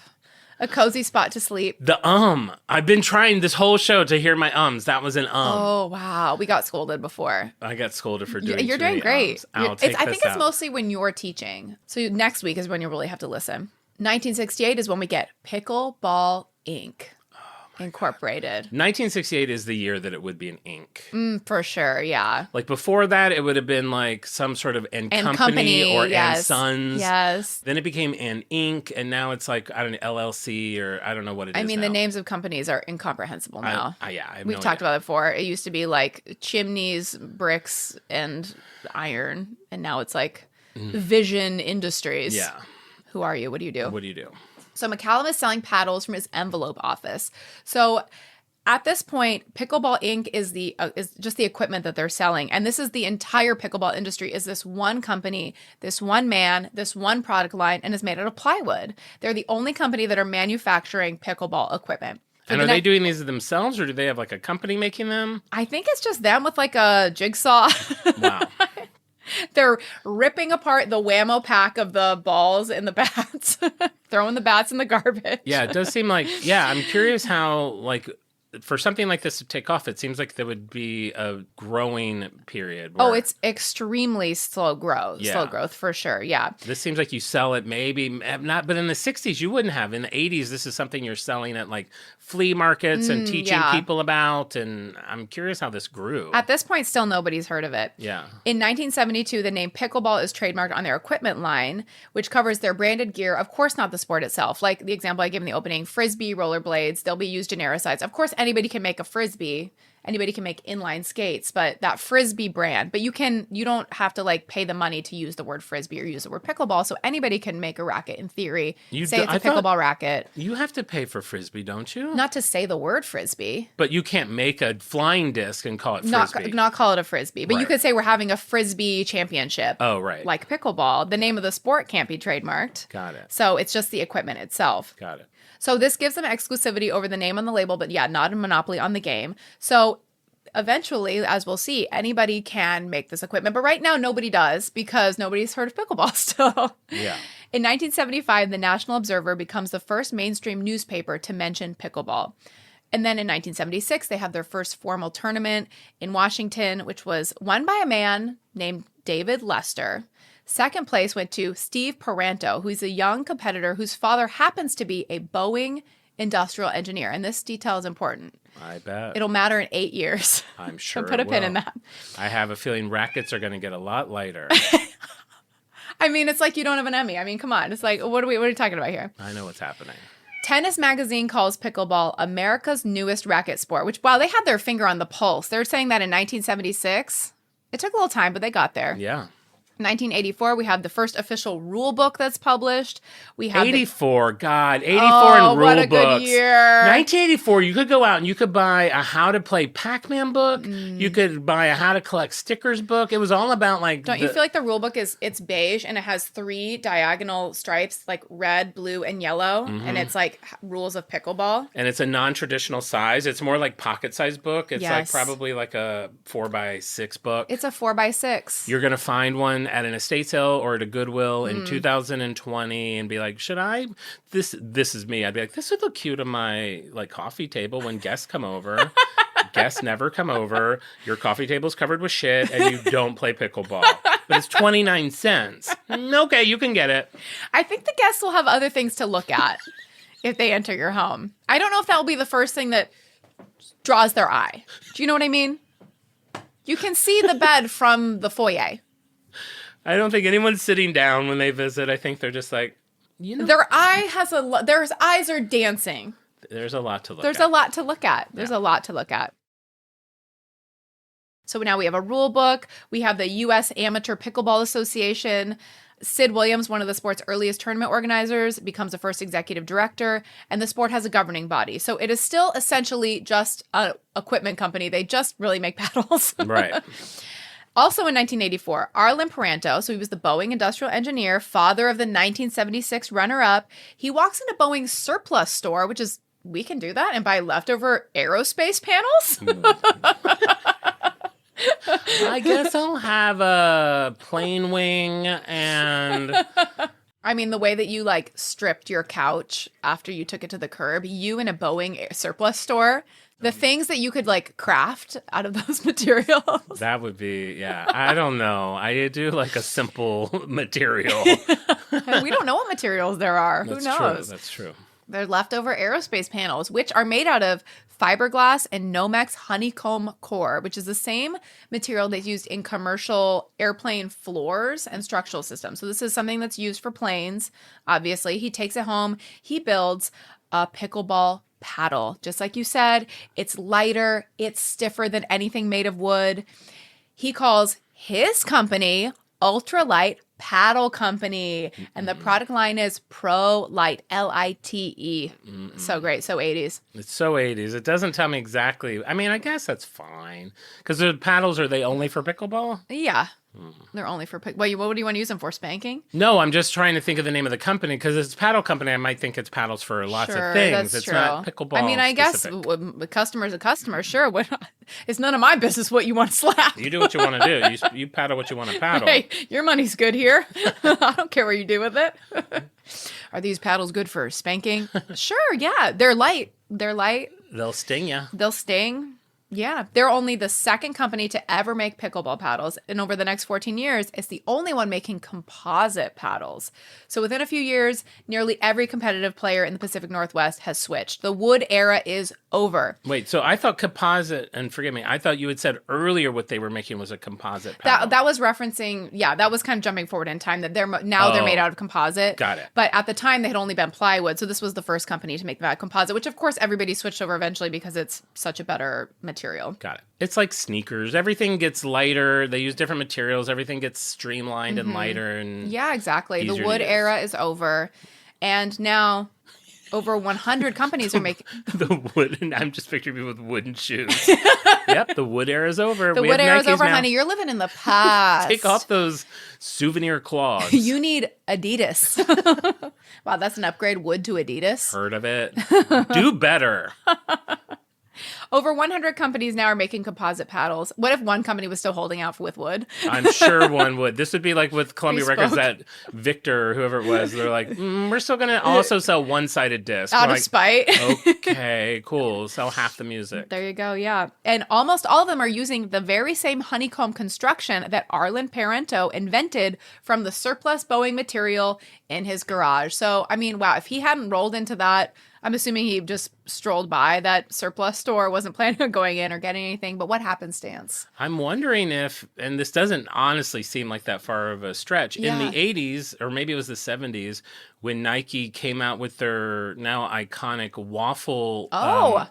a cozy spot to sleep. I've been trying this whole show to hear my ums. That was an Oh wow, we got scolded before. I got scolded for doing. You're doing great. I think it's mostly when you're teaching. So next week is when you really have to listen. 1968 is when we get Pickleball Inc. Incorporated. 1968 is the year that it would be an Inc. For sure, yeah. Like before that, it would have been like some sort of and company or yes. and Sons. Yes. Then it became an Inc. And now it's like, I don't know, LLC or I don't know what it is. I mean, now. the names of companies are incomprehensible now. We've talked about it before. It used to be like chimneys, bricks, and iron. And now it's like Vision Industries. Yeah. Who are you? What do you do? What do you do? So McCallum is selling paddles from his envelope office. So at this point, Pickleball Inc. is just the equipment that they're selling. And this is the entire pickleball industry is this one company, this one man, this one product line, and is made out of plywood. They're the only company that are manufacturing pickleball equipment. And are they doing these themselves or do they have like a company making them? I think it's just them with like a jigsaw. Wow. They're ripping apart the Whammo pack of the balls and the bats, throwing the bats in the garbage. Yeah, it does seem like, I'm curious how, like, for something like this to take off, it seems like there would be a growing period. Oh, it's extremely slow growth. Yeah. Slow growth for sure. Yeah. This seems like you sell it maybe not, but in the 60s you wouldn't have. In the 80s, this is something you're selling at like flea markets and teaching people about. And I'm curious how this grew. At this point, still nobody's heard of it. Yeah. In 1972, the name pickleball is trademarked on their equipment line, which covers their branded gear. Of course, not the sport itself. Like the example I gave in the opening, frisbee, rollerblades, they'll be used genericized. Of course, anybody can make a frisbee. Anybody can make inline skates, but that frisbee brand, but you don't have to like pay the money to use the word frisbee or use the word pickleball. So anybody can make a racket in theory. It's a pickleball racket. You have to pay for frisbee, don't you? Not to say the word frisbee. But you can't make a flying disc and call it frisbee. Not call it a frisbee. But you could say we're having a frisbee championship. Oh, right. Like pickleball. The name of the sport can't be trademarked. Got it. So it's just the equipment itself. Got it. So this gives them exclusivity over the name on the label, but not a monopoly on the game. So eventually, as we'll see, anybody can make this equipment. But right now, nobody does because nobody's heard of pickleball still. Yeah. In 1975, the National Observer becomes the first mainstream newspaper to mention pickleball. And then in 1976, they have their first formal tournament in Washington, which was won by a man named David Lester. Second place went to Steve Paranto, who's a young competitor whose father happens to be a Boeing industrial engineer. And this detail is important. I bet. It'll matter in 8 years. I'm sure. So put a pin in that. I have a feeling rackets are going to get a lot lighter. I mean, it's like you don't have an Emmy. I mean, come on. It's like, what are we talking about here? I know what's happening. Tennis Magazine calls pickleball America's newest racket sport, which, wow, they had their finger on the pulse. They're saying that in 1976. It took a little time, but they got there. Yeah. 1984, we have the first official rule book that's published. We have 84, God, 84 in rule books. What a good year. 1984, you could go out and you could buy a how to play Pac-Man book. You could buy a how to collect stickers book. It was all about like... Don't you feel like the rule book it's beige and it has 3 diagonal stripes, like red, blue, and yellow, and it's like rules of pickleball? And it's a non-traditional size. It's more like pocket-sized book. It's like probably like a 4x6 book. It's a 4x6. You're going to find one at an estate sale or at a Goodwill in 2020 and be like, should I? This is me. I'd be like, this would look cute on my like coffee table when guests come over. Guests never come over. Your coffee table's covered with shit and you don't play pickleball. But it's 29 cents. Okay, you can get it. I think the guests will have other things to look at if they enter your home. I don't know if that will be the first thing that draws their eye. Do you know what I mean? You can see the bed from the foyer. I don't think anyone's sitting down when they visit. I think they're just like, you know. Their eyes are dancing. There's a lot to look at. There's a lot to look at. There's a lot to look at. So now we have a rule book. We have the U.S. Amateur Pickleball Association. Sid Williams, one of the sport's earliest tournament organizers, becomes the first executive director, and the sport has a governing body. So it is still essentially just an equipment company. They just really make paddles. Right. Also in 1984, Arlen Paranto, so he was the Boeing industrial engineer, father of the 1976 runner-up, he walks into Boeing's surplus store, which is, we can do that, and buy leftover aerospace panels? I guess I'll have a plane wing and... I mean, the way that you, like, stripped your couch after you took it to the curb, you in a Boeing surplus store... The things that you could, like, craft out of those materials. That would be, yeah. I don't know. I do, like, a simple material. We don't know what materials there are. Who knows? That's true. They're leftover aerospace panels, which are made out of fiberglass and Nomex honeycomb core, which is the same material that's used in commercial airplane floors and structural systems. So this is something that's used for planes, obviously. He takes it home. He builds a pickleball paddle. Just like you said, it's lighter, it's stiffer than anything made of wood. He calls his company Ultralight Paddle Company, and the product line is Pro Light, Lite. So great, so 80s. It's so 80s. It doesn't tell me exactly. I mean, I guess that's fine. Because the paddles, are they only for pickleball? Yeah. They're only for what do you want to use them for? Spanking? No, I'm just trying to think of the name of the company because it's a paddle company. I might think it's paddles for lots of things. It's not pickleball. I mean, I guess the customer's a customer. Sure, it's none of my business what you want to slap. You do what you want to do. You paddle what you want to paddle. Hey, your money's good here. I don't care what you do with it. Are these paddles good for spanking? Sure, yeah. They're light. They'll sting you. They'll sting. Yeah, they're only the second company to ever make pickleball paddles. And over the next 14 years, it's the only one making composite paddles. So within a few years, nearly every competitive player in the Pacific Northwest has switched. The wood era is over. Wait, so I thought composite, and forgive me, I thought you had said earlier what they were making was a composite paddle. That was referencing, that was kind of jumping forward in time, that they're made out of composite. Got it. But at the time, they had only been plywood. So this was the first company to make that composite, which of course everybody switched over eventually because it's such a better material. Got it. It's like sneakers. Everything gets lighter. They use different materials. Everything gets streamlined and lighter. And yeah, exactly. The wood era is over. And now over 100 companies are making... the wood, and I'm just picturing people with wooden shoes. Yep, the wood era is over. The wood era is over, honey. You're living in the past. Take off those souvenir claws. You need Adidas. Wow, that's an upgrade. Wood to Adidas. Heard of it. Do better. Over 100 companies now are making composite paddles. What if one company was still holding out with wood? I'm sure one would. This would be like with Columbia Records, that Victor or whoever it was. They're like, we're still going to also sell one-sided discs. Out of spite. Okay, cool. Sell half the music. There you go, yeah. And almost all of them are using the very same honeycomb construction that Arlen Parento invented from the surplus Boeing material in his garage. So, I mean, wow, if he hadn't rolled into that, I'm assuming he just strolled by that surplus store, wasn't planning on going in or getting anything. But what happenstance? I'm wondering if, and this doesn't honestly seem like that far of a stretch, in the 80s, or maybe it was the 70s, when Nike came out with their now iconic waffle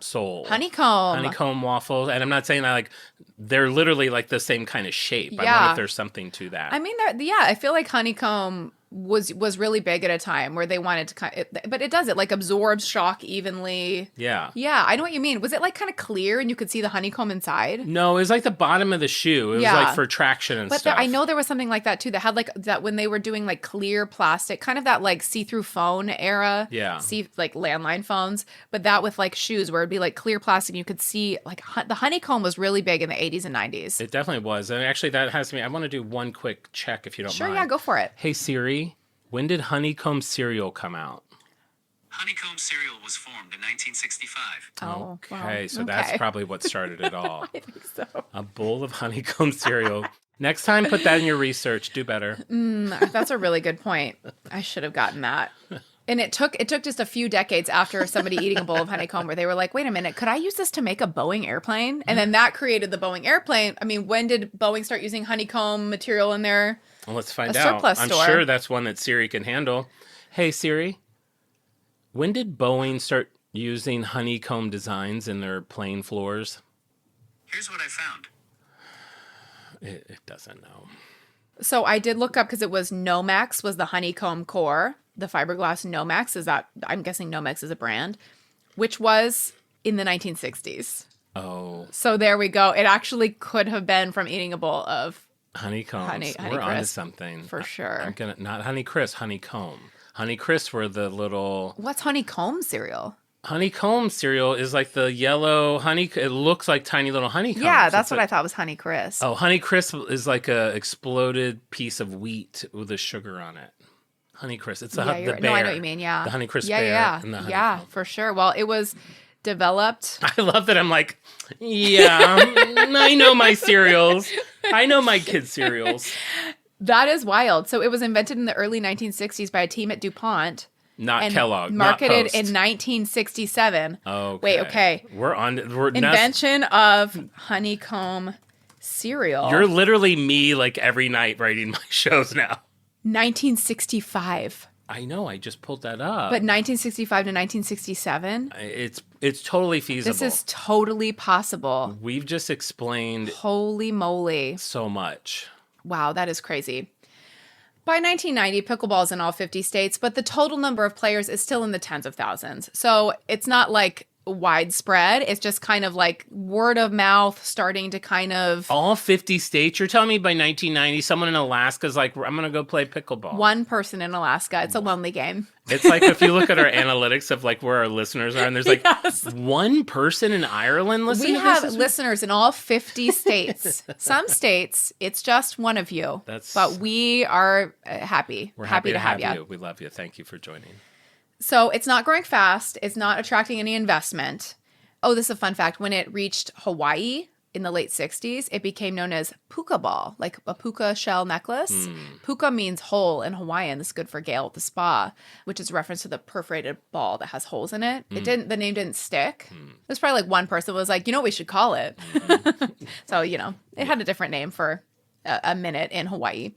sole. Honeycomb waffles. And I'm not saying that they're literally like the same kind of shape. I wonder if there's something to that. I mean, I feel like honeycomb was really big at a time where they wanted to but it does, it like absorbs shock evenly. Yeah. Yeah, I know what you mean. Was it like kind of clear and you could see the honeycomb inside? No, it was like the bottom of the shoe. It was like for traction and stuff. But I know there was something like that too that had like that when they were doing like clear plastic, kind of that like see-through phone era. Yeah. Like landline phones, but that with like shoes where it'd be like clear plastic and you could see like the honeycomb was really big in the 80s and 90s. It definitely was. And actually that has me, I want to do one quick check if you don't mind. Sure, yeah, go for it. Hey Siri, when did honeycomb cereal come out? Honeycomb cereal was formed in 1965. Oh, okay. Wow. So that's probably what started it all. I think so. A bowl of honeycomb cereal. Next time, put that in your research. Do better. That's a really good point. I should have gotten that. And it took just a few decades after somebody eating a bowl of honeycomb where they were like, wait a minute, could I use this to make a Boeing airplane? And then that created the Boeing airplane. I mean, when did Boeing start using honeycomb material in their Well, let's find out. I'm sure that's one that Siri can handle. Hey, Siri, when did Boeing start using honeycomb designs in their plane floors? Here's what I found. It doesn't know. So I did look up because it was Nomex was the honeycomb core. The fiberglass Nomex is that, I'm guessing Nomex is a brand, which was in the 1960s. Oh. So there we go. It actually could have been from eating a bowl of honeycombs. Honey We're onto crisp, something. for sure. I'm gonna not Honey Crisp, honeycomb. Honey Crisp were the little. What's honeycomb cereal? Honeycomb cereal is like the yellow honey. It looks like tiny little honeycombs. Yeah, that's what I thought was Honey Crisp. Oh, Honey Crisp is like a exploded piece of wheat with a sugar on it. Honey Crisp. It's the bear. No, I know what you mean. Yeah, the Honey Crisp bear. Yeah, and the yeah, for sure. Well, it was developed. I love that. I'm like, yeah, I know my cereals. I know my kids' cereals. That is wild. So it was invented in the early 1960s by a team at DuPont. Not Kellogg. Marketed not in 1967. Okay. Wait, okay. We're Invention of honeycomb cereal. You're literally me like every night writing my shows now. 1965. I know. I just pulled that up. But 1965 to 1967? It's totally feasible. This is totally possible. We've just explained. Holy moly. So much. Wow, that is crazy. By 1990, pickleball is in all 50 states, but the total number of players is still in the tens of thousands. So it's not like widespread. It's just kind of like word of mouth starting to kind of... All 50 states? You're telling me by 1990, someone in Alaska's like, I'm going to go play pickleball. One person in Alaska. It's a lonely game. It's like if you look at our analytics of like where our listeners are, and there's like one person in Ireland listening to this. We have listeners in all 50 states. Some states, it's just one of you. But we are happy. We're happy to have you. We love you. Thank you for joining. So it's not growing fast. It's not attracting any investment. Oh, this is a fun fact. When it reached Hawaii in the late 60s, it became known as puka ball, like a puka shell necklace. Puka means hole in Hawaiian. This is good for Gail at the spa, which is a reference to the perforated ball that has holes in it. The name didn't stick. There's probably like one person was like, you know what we should call it? So, you know, it had a different name for a minute in Hawaii.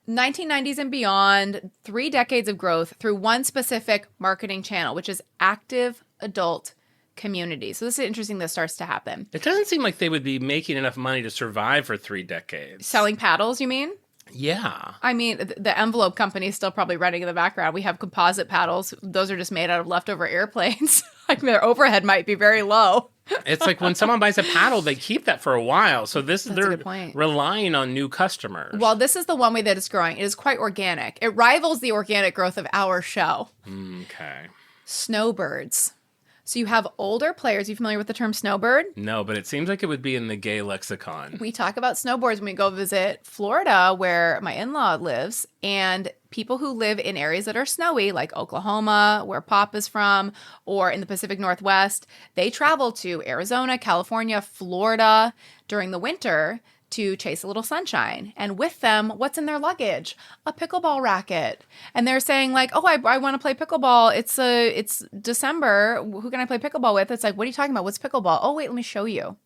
1990s and beyond, 3 decades of growth through one specific marketing channel, which is active adult community. So this is interesting that starts to happen. It doesn't seem like they would be making enough money to survive for 3 decades. Selling paddles, you mean? Yeah. I mean, the envelope company is still probably running in the background. We have composite paddles. Those are just made out of leftover airplanes. Like their overhead might be very low. It's like when someone buys a paddle, they keep that for a while. So they're a good point. Relying on new customers. Well, this is the one way that it's growing. It is quite organic. It rivals the organic growth of our show. Okay. Snowbirds. So you have older players. Are you familiar with the term snowbird? No, but it seems like it would be in the gay lexicon. We talk about snowboards when we go visit Florida, where my in-law lives, and people who live in areas that are snowy, like Oklahoma, where Pop is from, or in the Pacific Northwest, they travel to Arizona, California, Florida during the winter to chase a little sunshine. And with them, what's in their luggage? A pickleball racket. And they're saying like, oh, I want to play pickleball. It's December. Who can I play pickleball with? It's like, what are you talking about? What's pickleball? Oh, wait, let me show you.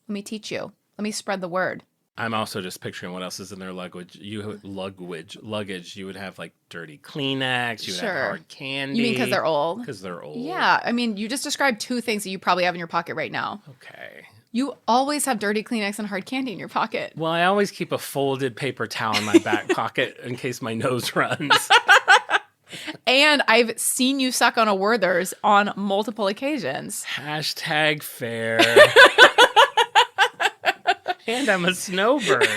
Let me teach you. Let me spread the word. I'm also just picturing what else is in their luggage. Luggage. You would have like dirty Kleenex. You would have hard candy. You mean because they're old? Because they're old. Yeah. I mean, you just described 2 things that you probably have in your pocket right now. Okay. You always have dirty Kleenex and hard candy in your pocket. Well, I always keep a folded paper towel in my back pocket in case my nose runs. And I've seen you suck on a Werther's on multiple occasions. #fair. And I'm a snowbird.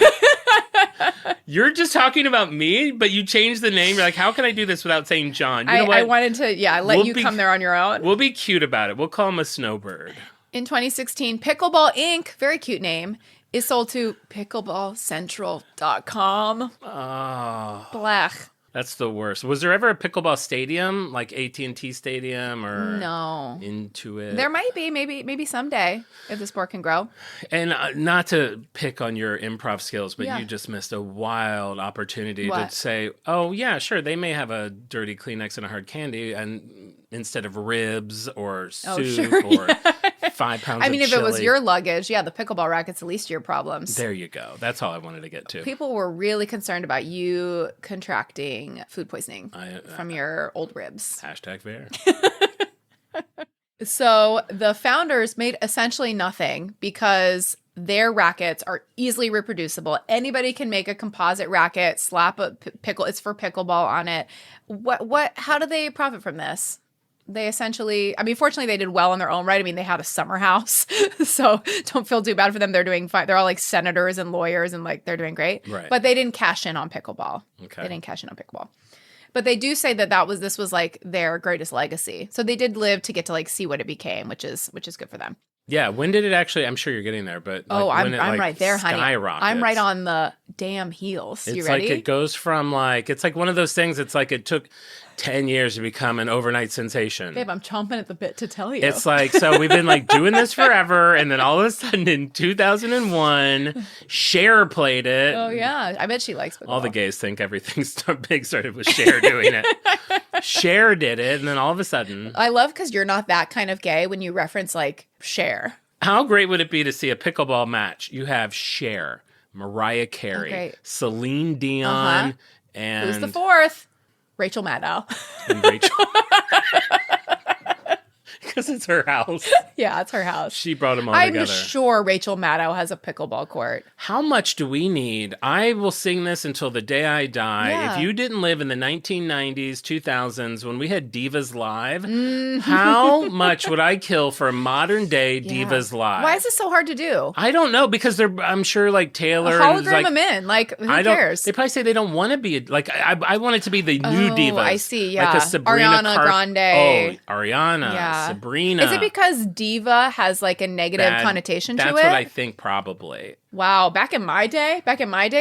You're just talking about me, but you changed the name. You're like, how can I do this without saying John? You know what? I wanted to, let you come there on your own. We'll be cute about it. We'll call him a snowbird. In 2016, Pickleball Inc., very cute name, is sold to pickleballcentral.com. Oh. Blech. That's the worst. Was there ever a pickleball stadium, like AT&T Stadium or no Intuit? There might be, maybe someday if the sport can grow. And not to pick on your improv skills, but you just missed a wild opportunity to say, oh, yeah, sure, they may have a dirty Kleenex and a hard candy, and instead of ribs or soup or 5 pounds of if chili. it was your luggage, the pickleball racket's the least of your problems. There you go. That's all I wanted to get to. People were really concerned about you contracting food poisoning from your old ribs. #fair. So the founders made essentially nothing because their rackets are easily reproducible. Anybody can make a composite racket, slap a pickle. It's for pickleball on it. How do they profit from this? They essentially, fortunately they did well in their own right. They had a summer house, so don't feel too bad for them. They're doing fine. They're all like senators and lawyers and like they're doing great. Right. But they didn't cash in on pickleball. Okay. They didn't cash in on pickleball. But they do say this was like their greatest legacy. So they did live to get to like see what it became, which is good for them. Yeah, when did it actually? I'm sure you're getting there, but I'm right there, honey. Skyrockets. I'm right on the damn heels. You ready? It's like it goes from it's like one of those things. It's like it took 10 years to become an overnight sensation. Babe, I'm chomping at the bit to tell you. It's like, so we've been like doing this forever, and then all of a sudden in 2001, Cher played it. Oh yeah, I bet she likes pickleball. All the gays think everything big started with Cher doing it. Cher did it, and then all of a sudden. I love because you're not that kind of gay when you reference like Cher. How great would it be to see a pickleball match? You have Cher, Mariah Carey, Celine Dion, and who's the fourth? Rachel Maddow. And Rachel. Because it's her house. Yeah, it's her house. She brought them all I'm together. sure Rachel Maddow has a pickleball court. How much do we need? I will sing this until the day I die. Yeah. If you didn't live in the 1990s, 2000s, when we had Divas Live, how much would I kill for a modern day Divas Live? Why is this so hard to do? I don't know, because I'm sure like Taylor Hologram them in. Like, who cares? They probably say they don't want to be like I want it to be the new Divas. I see. Yeah, like a Sabrina Ariana Grande. Oh, Ariana, Sabrina. Is it because diva has like a negative connotation to it? That's what I think, probably. Wow, back in my day,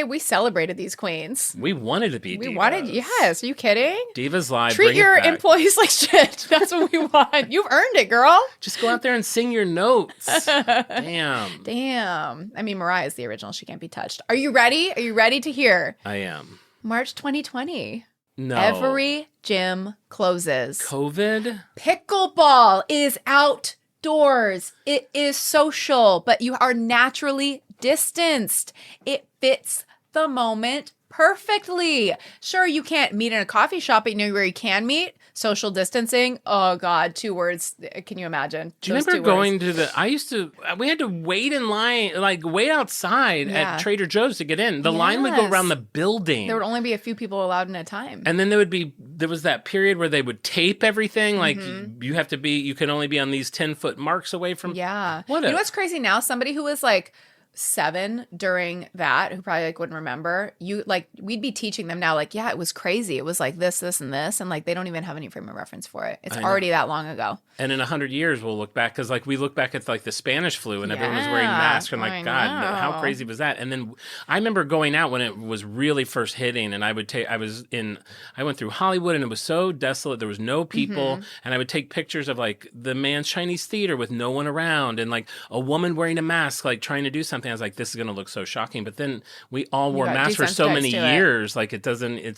we celebrated these queens. We wanted to be divas. Yes. Are you kidding? Divas Live. Treat your employees like shit. That's what we want. You've earned it, girl. Just go out there and sing your notes. Damn. I mean, Mariah's the original. She can't be touched. Are you ready? Are you ready to hear? I am. March 2020. No. Every gym closes. COVID? Pickleball is outdoors. It is social, but you are naturally distanced. It fits the moment perfectly. Sure, you can't meet in a coffee shop, but you know where you can meet? Social distancing. Oh God, 2 words. Can you imagine? Do you remember going to we had to wait in line, like wait outside at Trader Joe's to get in. The line would go around the building. There would only be a few people allowed in a time. And then there was that period where they would tape everything. Like you can only be on these 10-foot marks away from. Yeah. You know what's crazy now? Somebody who was like 7 during that, who probably like wouldn't remember, we'd be teaching them now, like, yeah, it was crazy. It was like this, and this, and like they don't even have any frame of reference for it. It's already that long ago. And in 100 years, we'll look back, because like we look back at like the Spanish flu and everyone was wearing masks, and like, God, how crazy was that? And then I remember going out when it was really first hitting, and I went through Hollywood, and it was so desolate. There was no people, and I would take pictures of like the Man's Chinese Theater with no one around, and like a woman wearing a mask, like trying to do something. I was like, this is going to look so shocking. But then we all wore masks for so many years. Like it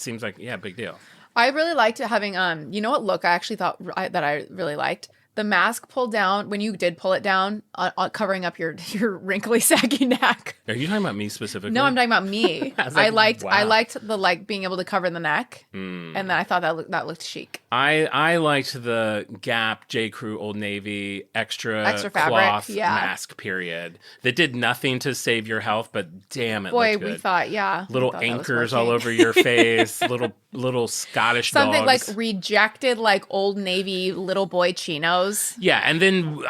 seems like, big deal. I really liked having, you know what look I actually thought that I really liked? The mask pulled down, when you did pull it down, covering up your wrinkly, saggy neck. Are you talking about me specifically? No, I'm talking about me. I liked the like being able to cover the neck, and then I thought that looked chic. I liked the Gap, J. Crew, Old Navy extra fabric, cloth mask period that did nothing to save your health, but damn it, looked good. We thought, little anchors all over your face, little Scottish something dogs. like rejected like Old Navy little boy chinos. Yeah, and then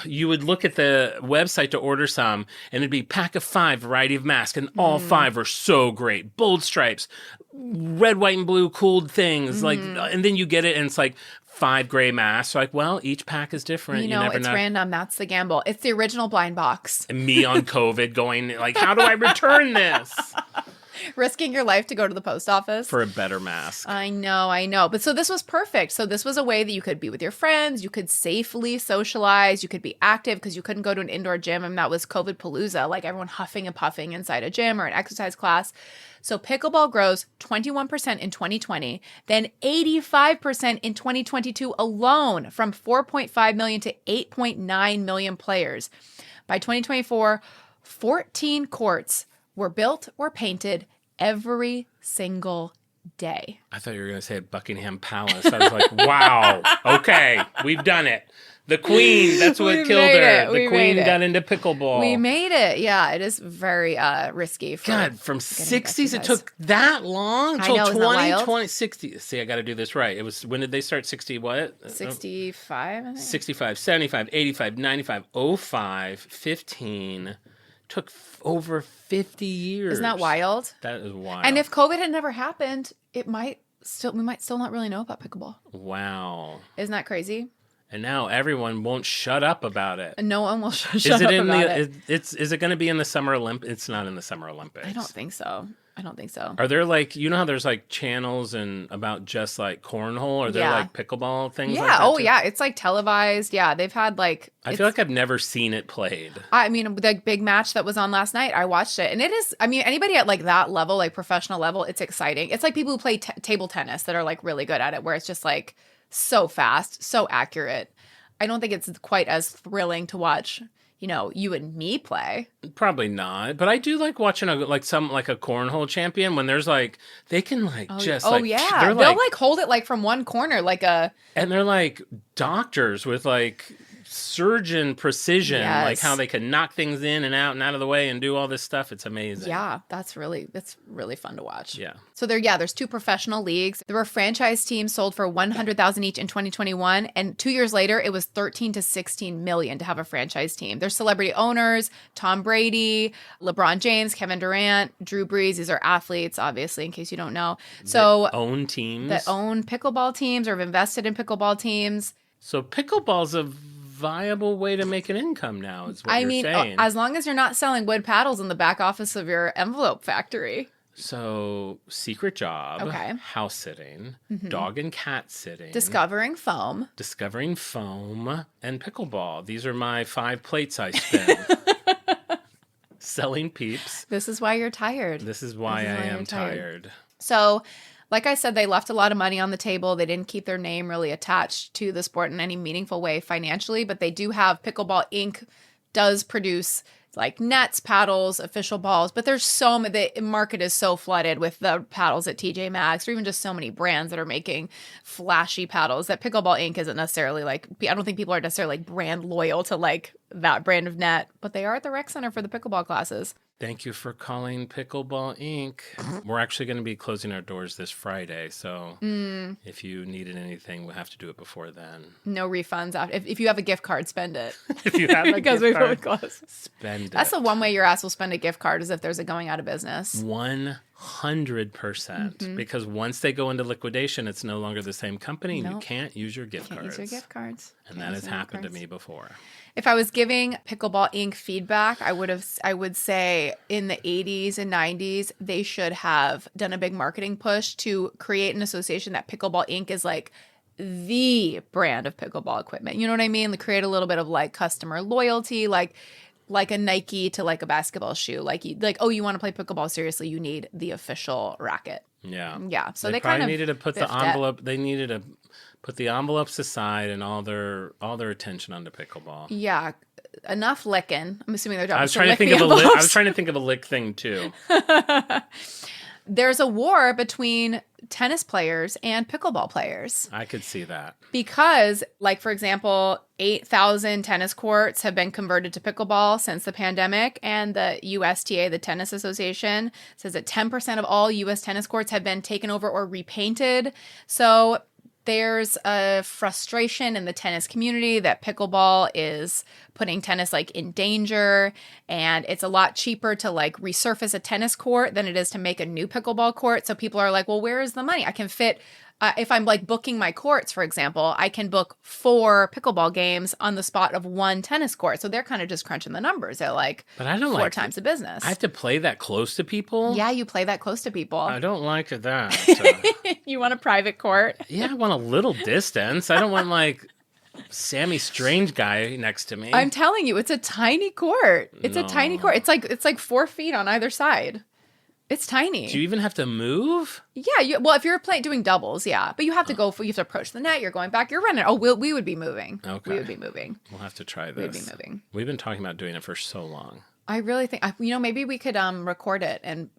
you would look at the website to order some, and it'd be pack of 5 variety of masks, and all 5 were so great. Bold stripes, red, white, and blue cooled things, like, and then you get it, and it's like 5 gray masks. So like, well, each pack is different. You never know. Random. That's the gamble. It's the original blind box. And me on COVID going like, how do I return this? Risking your life to go to the post office. For a better mask. I know. But so this was perfect. So this was a way that you could be with your friends. You could safely socialize. You could be active because you couldn't go to an indoor gym. And that was COVID palooza, like everyone huffing and puffing inside a gym or an exercise class. So pickleball grows 21% in 2020, then 85% in 2022 alone, from 4.5 million to 8.9 million players. By 2024, 14 courts were built or painted every single day. I thought you were going to say at Buckingham Palace. I was like, wow, okay, we've done it. The queen, that's what killed her. The queen got into pickleball. We made it. Yeah, it is very risky. God, from 60s, it took that long? Until 2020, 60. See, I got to do this right. It was, when did they start? 60 what? 65, I think. 65, 75, 85, 95, 05, 15... Took over 50 years. Isn't that wild? That is wild. And if COVID had never happened, we might still not really know about pickleball. Wow. Isn't that crazy? And now everyone won't shut up about it. No one will shut up about it. Is it going to be in the Summer Olympics? It's not in the Summer Olympics. I don't think so. Are there like, you know how there's like channels and about just like cornhole? Are there like pickleball things like that? Oh yeah. It's like televised. Yeah. They've had like. I feel like I've never seen it played. I mean, the big match that was on last night, I watched it. And it is, I mean, anybody at like that level, like professional level, it's exciting. It's like people who play table tennis that are like really good at it, where it's just like so fast, so accurate. I don't think it's quite as thrilling to watch, you and me play. Probably not, but I do like watching a cornhole champion when there's like they can yeah, they'll like hold it like from one corner and they're like doctors with like surgeon precision, like how they can knock things in and out of the way and do all this stuff. It's amazing. Yeah, it's really fun to watch. Yeah. So there's 2 professional leagues. There were franchise teams sold for $100,000 each in 2021, and 2 years later, it was $13 to $16 million to have a franchise team. There's celebrity owners: Tom Brady, LeBron James, Kevin Durant, Drew Brees. These are athletes, obviously, in case you don't know. So that own teams that own pickleball teams or have invested in pickleball teams. So pickleball's a viable way to make an income now, is what you're saying. As long as you're not selling wood paddles in the back office of your envelope factory. So secret job, house sitting, dog and cat sitting, discovering foam, and pickleball. These are my 5 plates I spin. Selling peeps. This is why you're tired. This is why I am tired. So, like I said, they left a lot of money on the table. They didn't keep their name really attached to the sport in any meaningful way financially, but they do have Pickleball Inc. does produce like nets, paddles, official balls, but there's the market is so flooded with the paddles at TJ Maxx, or even just so many brands that are making flashy paddles that Pickleball Inc. isn't necessarily I don't think people are necessarily like brand loyal to like that brand of net, but they are at the rec center for the pickleball classes. Thank you for calling Pickleball Inc. We're actually going to be closing our doors this Friday, so if you needed anything, we'll have to do it before then. No refunds. If you have a gift card, spend it. If you have a gift card, close. Spend it. That's the one way your ass will spend a gift card is if there's a going out of business. 100%. Because once they go into liquidation, it's no longer the same company, and you can't use your gift cards. Use your gift cards. And that has happened to me before. If I was giving Pickleball Inc. feedback, I would say in the 80s and 90s, they should have done a big marketing push to create an association that Pickleball Inc. is like the brand of pickleball equipment. You know what I mean? Like create a little bit of like customer loyalty, like a Nike to like a basketball shoe. You want to play pickleball seriously, you need the official racket. Yeah. Yeah. So they kind of needed to put the envelope. They needed to put the envelopes aside and all their attention onto pickleball. Yeah. Enough licking. I'm assuming their job. I was trying to think of a lick thing too. There's a war between tennis players and pickleball players. I could see that. Because, like, for example, 8,000 tennis courts have been converted to pickleball since the pandemic. And the USTA, the Tennis Association, says that 10% of all U.S. tennis courts have been taken over or repainted. So there's a frustration in the tennis community that pickleball is putting tennis in danger, and it's a lot cheaper to resurface a tennis court than it is to make a new pickleball court. So people are like, well, where is the money? I can fit if I'm booking my courts, for example, I can book 4 pickleball games on the spot of 1 tennis court. So they're kind of just crunching the numbers. They're but I don't 4 times the business. I have to play that close to people? Yeah, you play that close to people. I don't like that. You want a private court? Yeah, I want a little distance. I don't want Sammy Strange guy next to me. I'm telling you, it's a tiny court. It's a tiny court. It's like 4 feet on either side. It's tiny. Do you even have to move? Yeah. Well, if you're doing doubles, yeah. But you have to you have to approach the net. You're going back. You're running. Oh, we would be moving. Okay. We would be moving. We'll have to try this. We'd be moving. We've been talking about doing it for so long. I really think, maybe we could record it and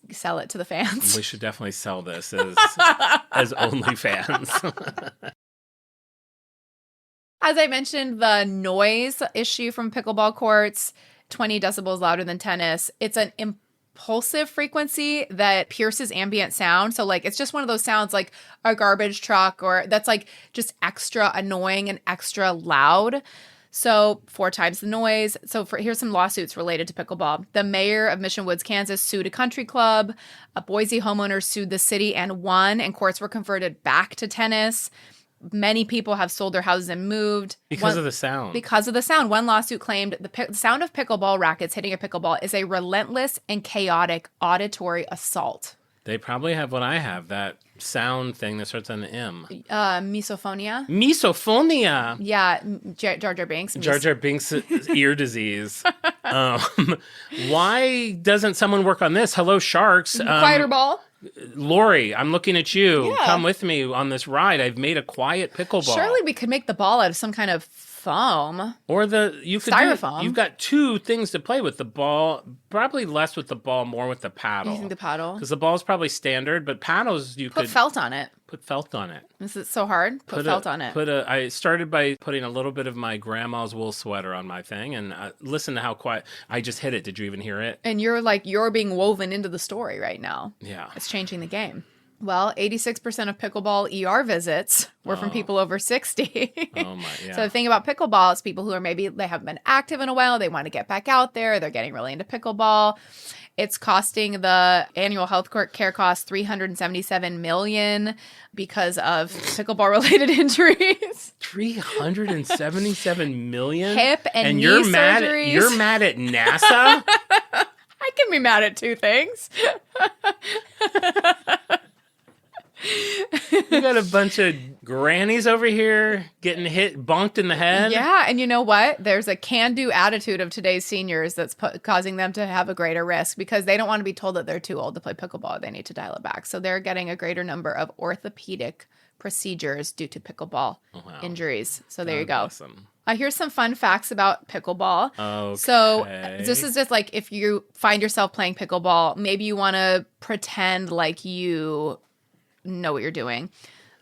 sell it to the fans. We should definitely sell this as OnlyFans. As I mentioned, the noise issue from pickleball courts, 20 decibels louder than tennis. It's an impulsive frequency that pierces ambient sound. So it's just one of those sounds like a garbage truck, or that's just extra annoying and extra loud. So 4 times the noise. So here's some lawsuits related to pickleball. The mayor of Mission Woods, Kansas sued a country club. A Boise homeowner sued the city and won, and courts were converted back to tennis. Many people have sold their houses and moved. Because of the sound. Because of the sound. One lawsuit claimed the sound of pickleball rackets hitting a pickleball is a relentless and chaotic auditory assault. They probably have what I have, that sound thing that starts on the M. Misophonia. Misophonia. Yeah, Jar Jar Binks. Jar Jar Binks' ear disease. Why doesn't someone work on this? Hello, sharks. Quieter ball. Lori, I'm looking at you. Yeah. Come with me on this ride. I've made a quiet pickleball. Surely we could make the ball out of some kind of foam. Or you could styrofoam. You've got two things to play with. The ball, probably less with the ball, more with the paddle. You think the paddle? Because the ball's probably standard, but paddles you could put felt on it. Put felt on it. Is it so hard? Put felt on it. I started by putting a little bit of my grandma's wool sweater on my thing, and listen to how quiet. I just hit it. Did you even hear it? And you're being woven into the story right now. Yeah. It's changing the game. Well, 86% of pickleball ER visits were from people over 60. Oh my, yeah. So the thing about pickleball is people who are maybe they haven't been active in a while, they want to get back out there, they're getting really into pickleball. It's costing the annual health care cost $377 million because of pickleball related injuries. $377 million? Hip and knee you're surgeries. You're mad at NASA? I can be mad at two things. You got a bunch of grannies over here getting bonked in the head. Yeah, and you know what? There's a can-do attitude of today's seniors that's causing them to have a greater risk because they don't want to be told that they're too old to play pickleball. They need to dial it back. So they're getting a greater number of orthopedic procedures due to pickleball injuries. So there you go. Awesome. Here's some fun facts about pickleball. Okay. So this is just like if you find yourself playing pickleball, maybe you want to pretend like you know what you're doing.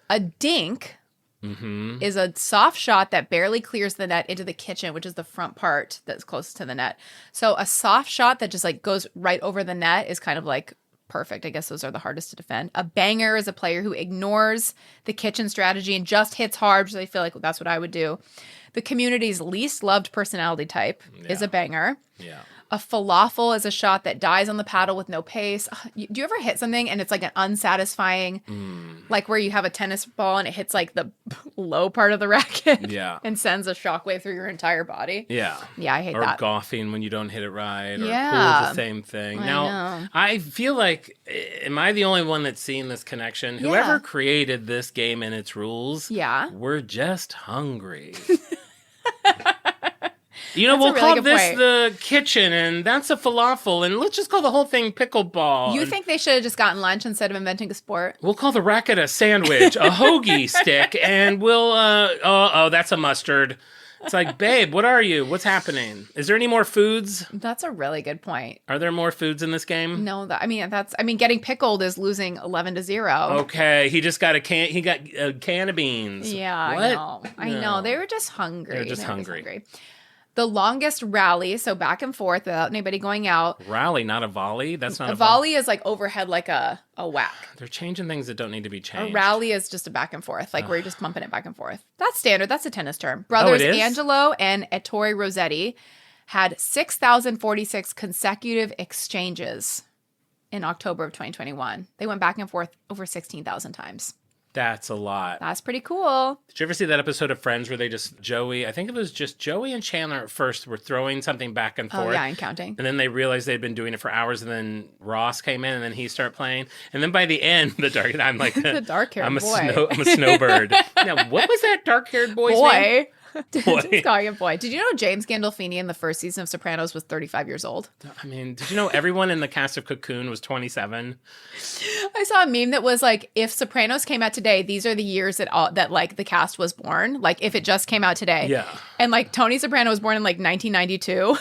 A dink is a soft shot that barely clears the net into the kitchen, which is the front part that's closest to the net. So a soft shot that just like goes right over the net is kind of like perfect. I guess those are the hardest to defend. A banger is a player who ignores the kitchen strategy and just hits hard, so they feel like that's what I would do. The community's least loved personality type is a banger. Yeah. A falafel is a shot that dies on the paddle with no pace. Do you ever hit something and it's like an unsatisfying, like where you have a tennis ball and it hits like the low part of the racket and sends a shockwave through your entire body? Yeah. Yeah, I hate that. Or golfing when you don't hit it right. Or Yeah. pool's the same thing. I Now, know. I feel like, am I the only one that's seeing this connection? Yeah. Whoever created this game and its rules, Yeah. we're just hungry. You know, That's a we'll really call good this point. the kitchen, and that's a falafel, and let's just call the whole thing pickleball. You and think they should have just gotten lunch instead of inventing a sport? we'll call the racket a sandwich, a hoagie stick, and we'll, that's a mustard. It's like, babe, what are you? What's happening? Is there any more foods? That's a really good point. Are there more foods in this game? No, getting pickled is losing 11-0. Okay, he just got a can of beans. Yeah, What? I know. They were just hungry. They were just hungry. The longest rally, so back and forth without anybody going out. Rally, not a volley? That's not A volley is like overhead like a whack. They're changing things that don't need to be changed. A rally is just a back and forth, like where you're just pumping it back and forth. That's standard. That's a tennis term. Brothers it is? Angelo and Ettore Rossetti had 6,046 consecutive exchanges in October of 2021. They went back and forth over 16,000 times. That's a lot. That's pretty cool. Did you ever see that episode of Friends where Joey, I think it was just Joey and Chandler at first were throwing something back and forth. Oh, yeah, and counting. And then they realized they'd been doing it for hours, and then Ross came in, and then he started playing. And then by the end, I'm like, The dark-haired I'm a boy. I'm a snowbird. Now, what was that dark-haired boy's name? Just calling him boy. Did you know James Gandolfini in the first season of Sopranos was 35 years old? I mean, did you know everyone in the cast of Cocoon was 27? I saw a meme that was like, if Sopranos came out today, these are the years that like the cast was born. Like if it just came out today. Yeah. And like Tony Soprano was born in like 1992.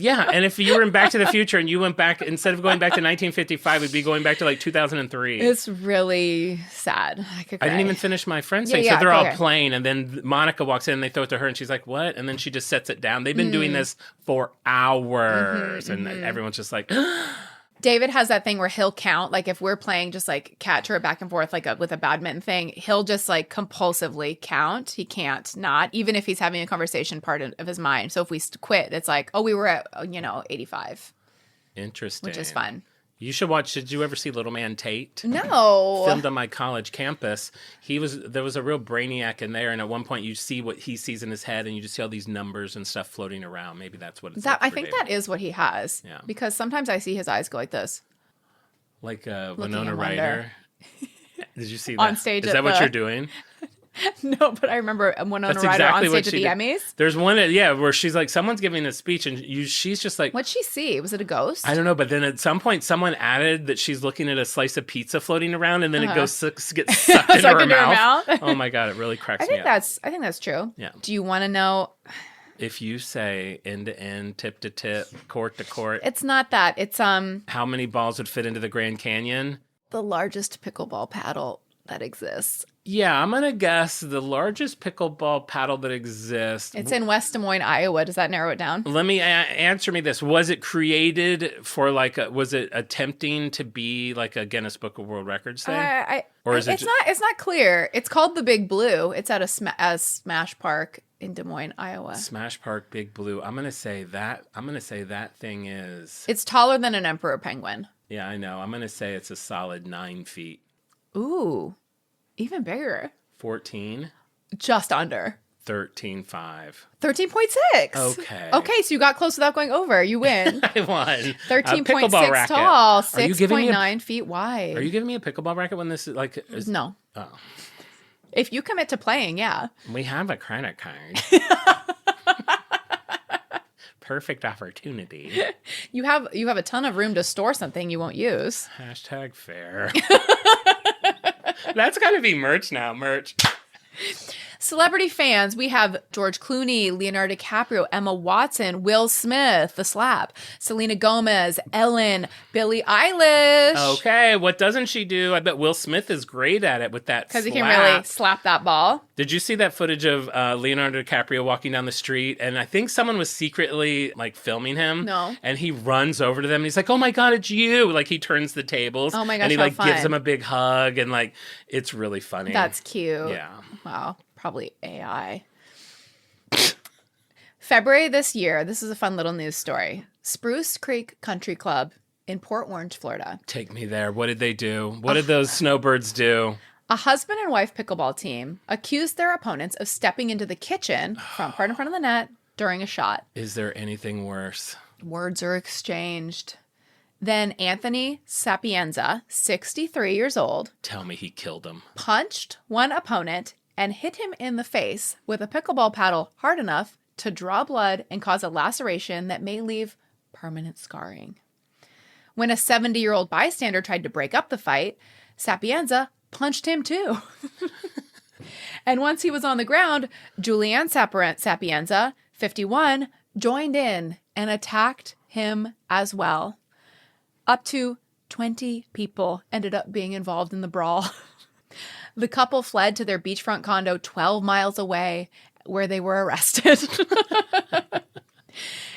Yeah, and if you were in Back to the Future and you went back, instead of going back to 1955, we'd be going back to like 2003. It's really sad. I could cry. I didn't even finish my friend's Yeah, thing. yeah, So they're all okay. playing, and then Monica walks in, and they throw it to her, and she's like, what? And then she just sets it down. They've been doing this for hours, and everyone's just like, David has that thing where he'll count, like if we're playing just like catch or back and forth like with a badminton thing, he'll just like compulsively count. He can't not, even if he's having a conversation part of his mind. So if we quit, it's like, oh, we were at 85, interesting. which is fun. You should watch, did you ever see Little Man Tate? No. Filmed on my college campus. There was a real brainiac in there, and at one point you see what he sees in his head, and you just see all these numbers and stuff floating around. Maybe that's what it's like I for think David. that is what he has. Yeah. Because sometimes I see his eyes go like this. Like in Winona wonder. Ryder. Did you see that? On stage Is at that what the- you're doing? No, but I remember Winona That's Ryder exactly on what stage at the she did. Emmys. There's one, where she's like, someone's giving a speech, and she's just like, What'd she see? Was it a ghost? I don't know, but then at some point, someone added that she's looking at a slice of pizza floating around, and then it gets sucked into her mouth. Oh my god, it really cracks me up. I think that's true. Yeah. Do you want to know? If you say end to end, tip to tip, court to court, It's not that. It's how many balls would fit into the Grand Canyon? the largest pickleball paddle that exists. Yeah, I'm gonna guess the largest pickleball paddle that exists. It's in West Des Moines, Iowa. Does that narrow it down? Let me answer me this: was it created for was it attempting to be like a Guinness Book of World Records thing? Or is it? It's not clear. It's called the Big Blue. It's at a Smash Park in Des Moines, Iowa. Smash Park Big Blue. I'm gonna say that thing is. It's taller than an emperor penguin. Yeah, I know. I'm gonna say it's a solid 9 feet. Ooh, even bigger. 14. Just under. 13.5. 13.6. Okay. Okay, so you got close without going over. You win. I won. 13.6 tall, 6.9 feet wide. Are you giving me a pickleball racket when this is like? No. Oh. If you commit to playing, yeah. We have a credit card. Perfect opportunity. You have a ton of room to store something you won't use. Hashtag fair. That's got to be merch now. Merch. Celebrity fans, we have George Clooney, Leonardo DiCaprio, Emma Watson, Will Smith, The Slap, Selena Gomez, Ellen, Billie Eilish. Okay, what doesn't she do? I bet Will Smith is great at it with that Because he can really slap that ball. Did you see that footage of Leonardo DiCaprio walking down the street? And I think someone was secretly like filming him. No. And he runs over to them and he's like, oh my God, it's you. Like he turns the tables. Oh my gosh, and he how like fun. gives him a big hug and like it's really funny. That's cute. Yeah. Wow. Probably AI. February this year, this is a fun little news story. Spruce Creek Country Club in Port Orange, Florida. Take me there. What did they do? What did those snowbirds do? A husband and wife pickleball team accused their opponents of stepping into the kitchen, right in front of the net, during a shot. Is there anything worse? Words are exchanged. Then Anthony Sapienza, 63 years old, Tell me he killed him. punched one opponent and hit him in the face with a pickleball paddle hard enough to draw blood and cause a laceration that may leave permanent scarring. When a 70-year-old bystander tried to break up the fight, Sapienza punched him too. And once he was on the ground, Julianne Sapienza, 51, joined in and attacked him as well. Up to 20 people ended up being involved in the brawl. The couple fled to their beachfront condo 12 miles away, where they were arrested.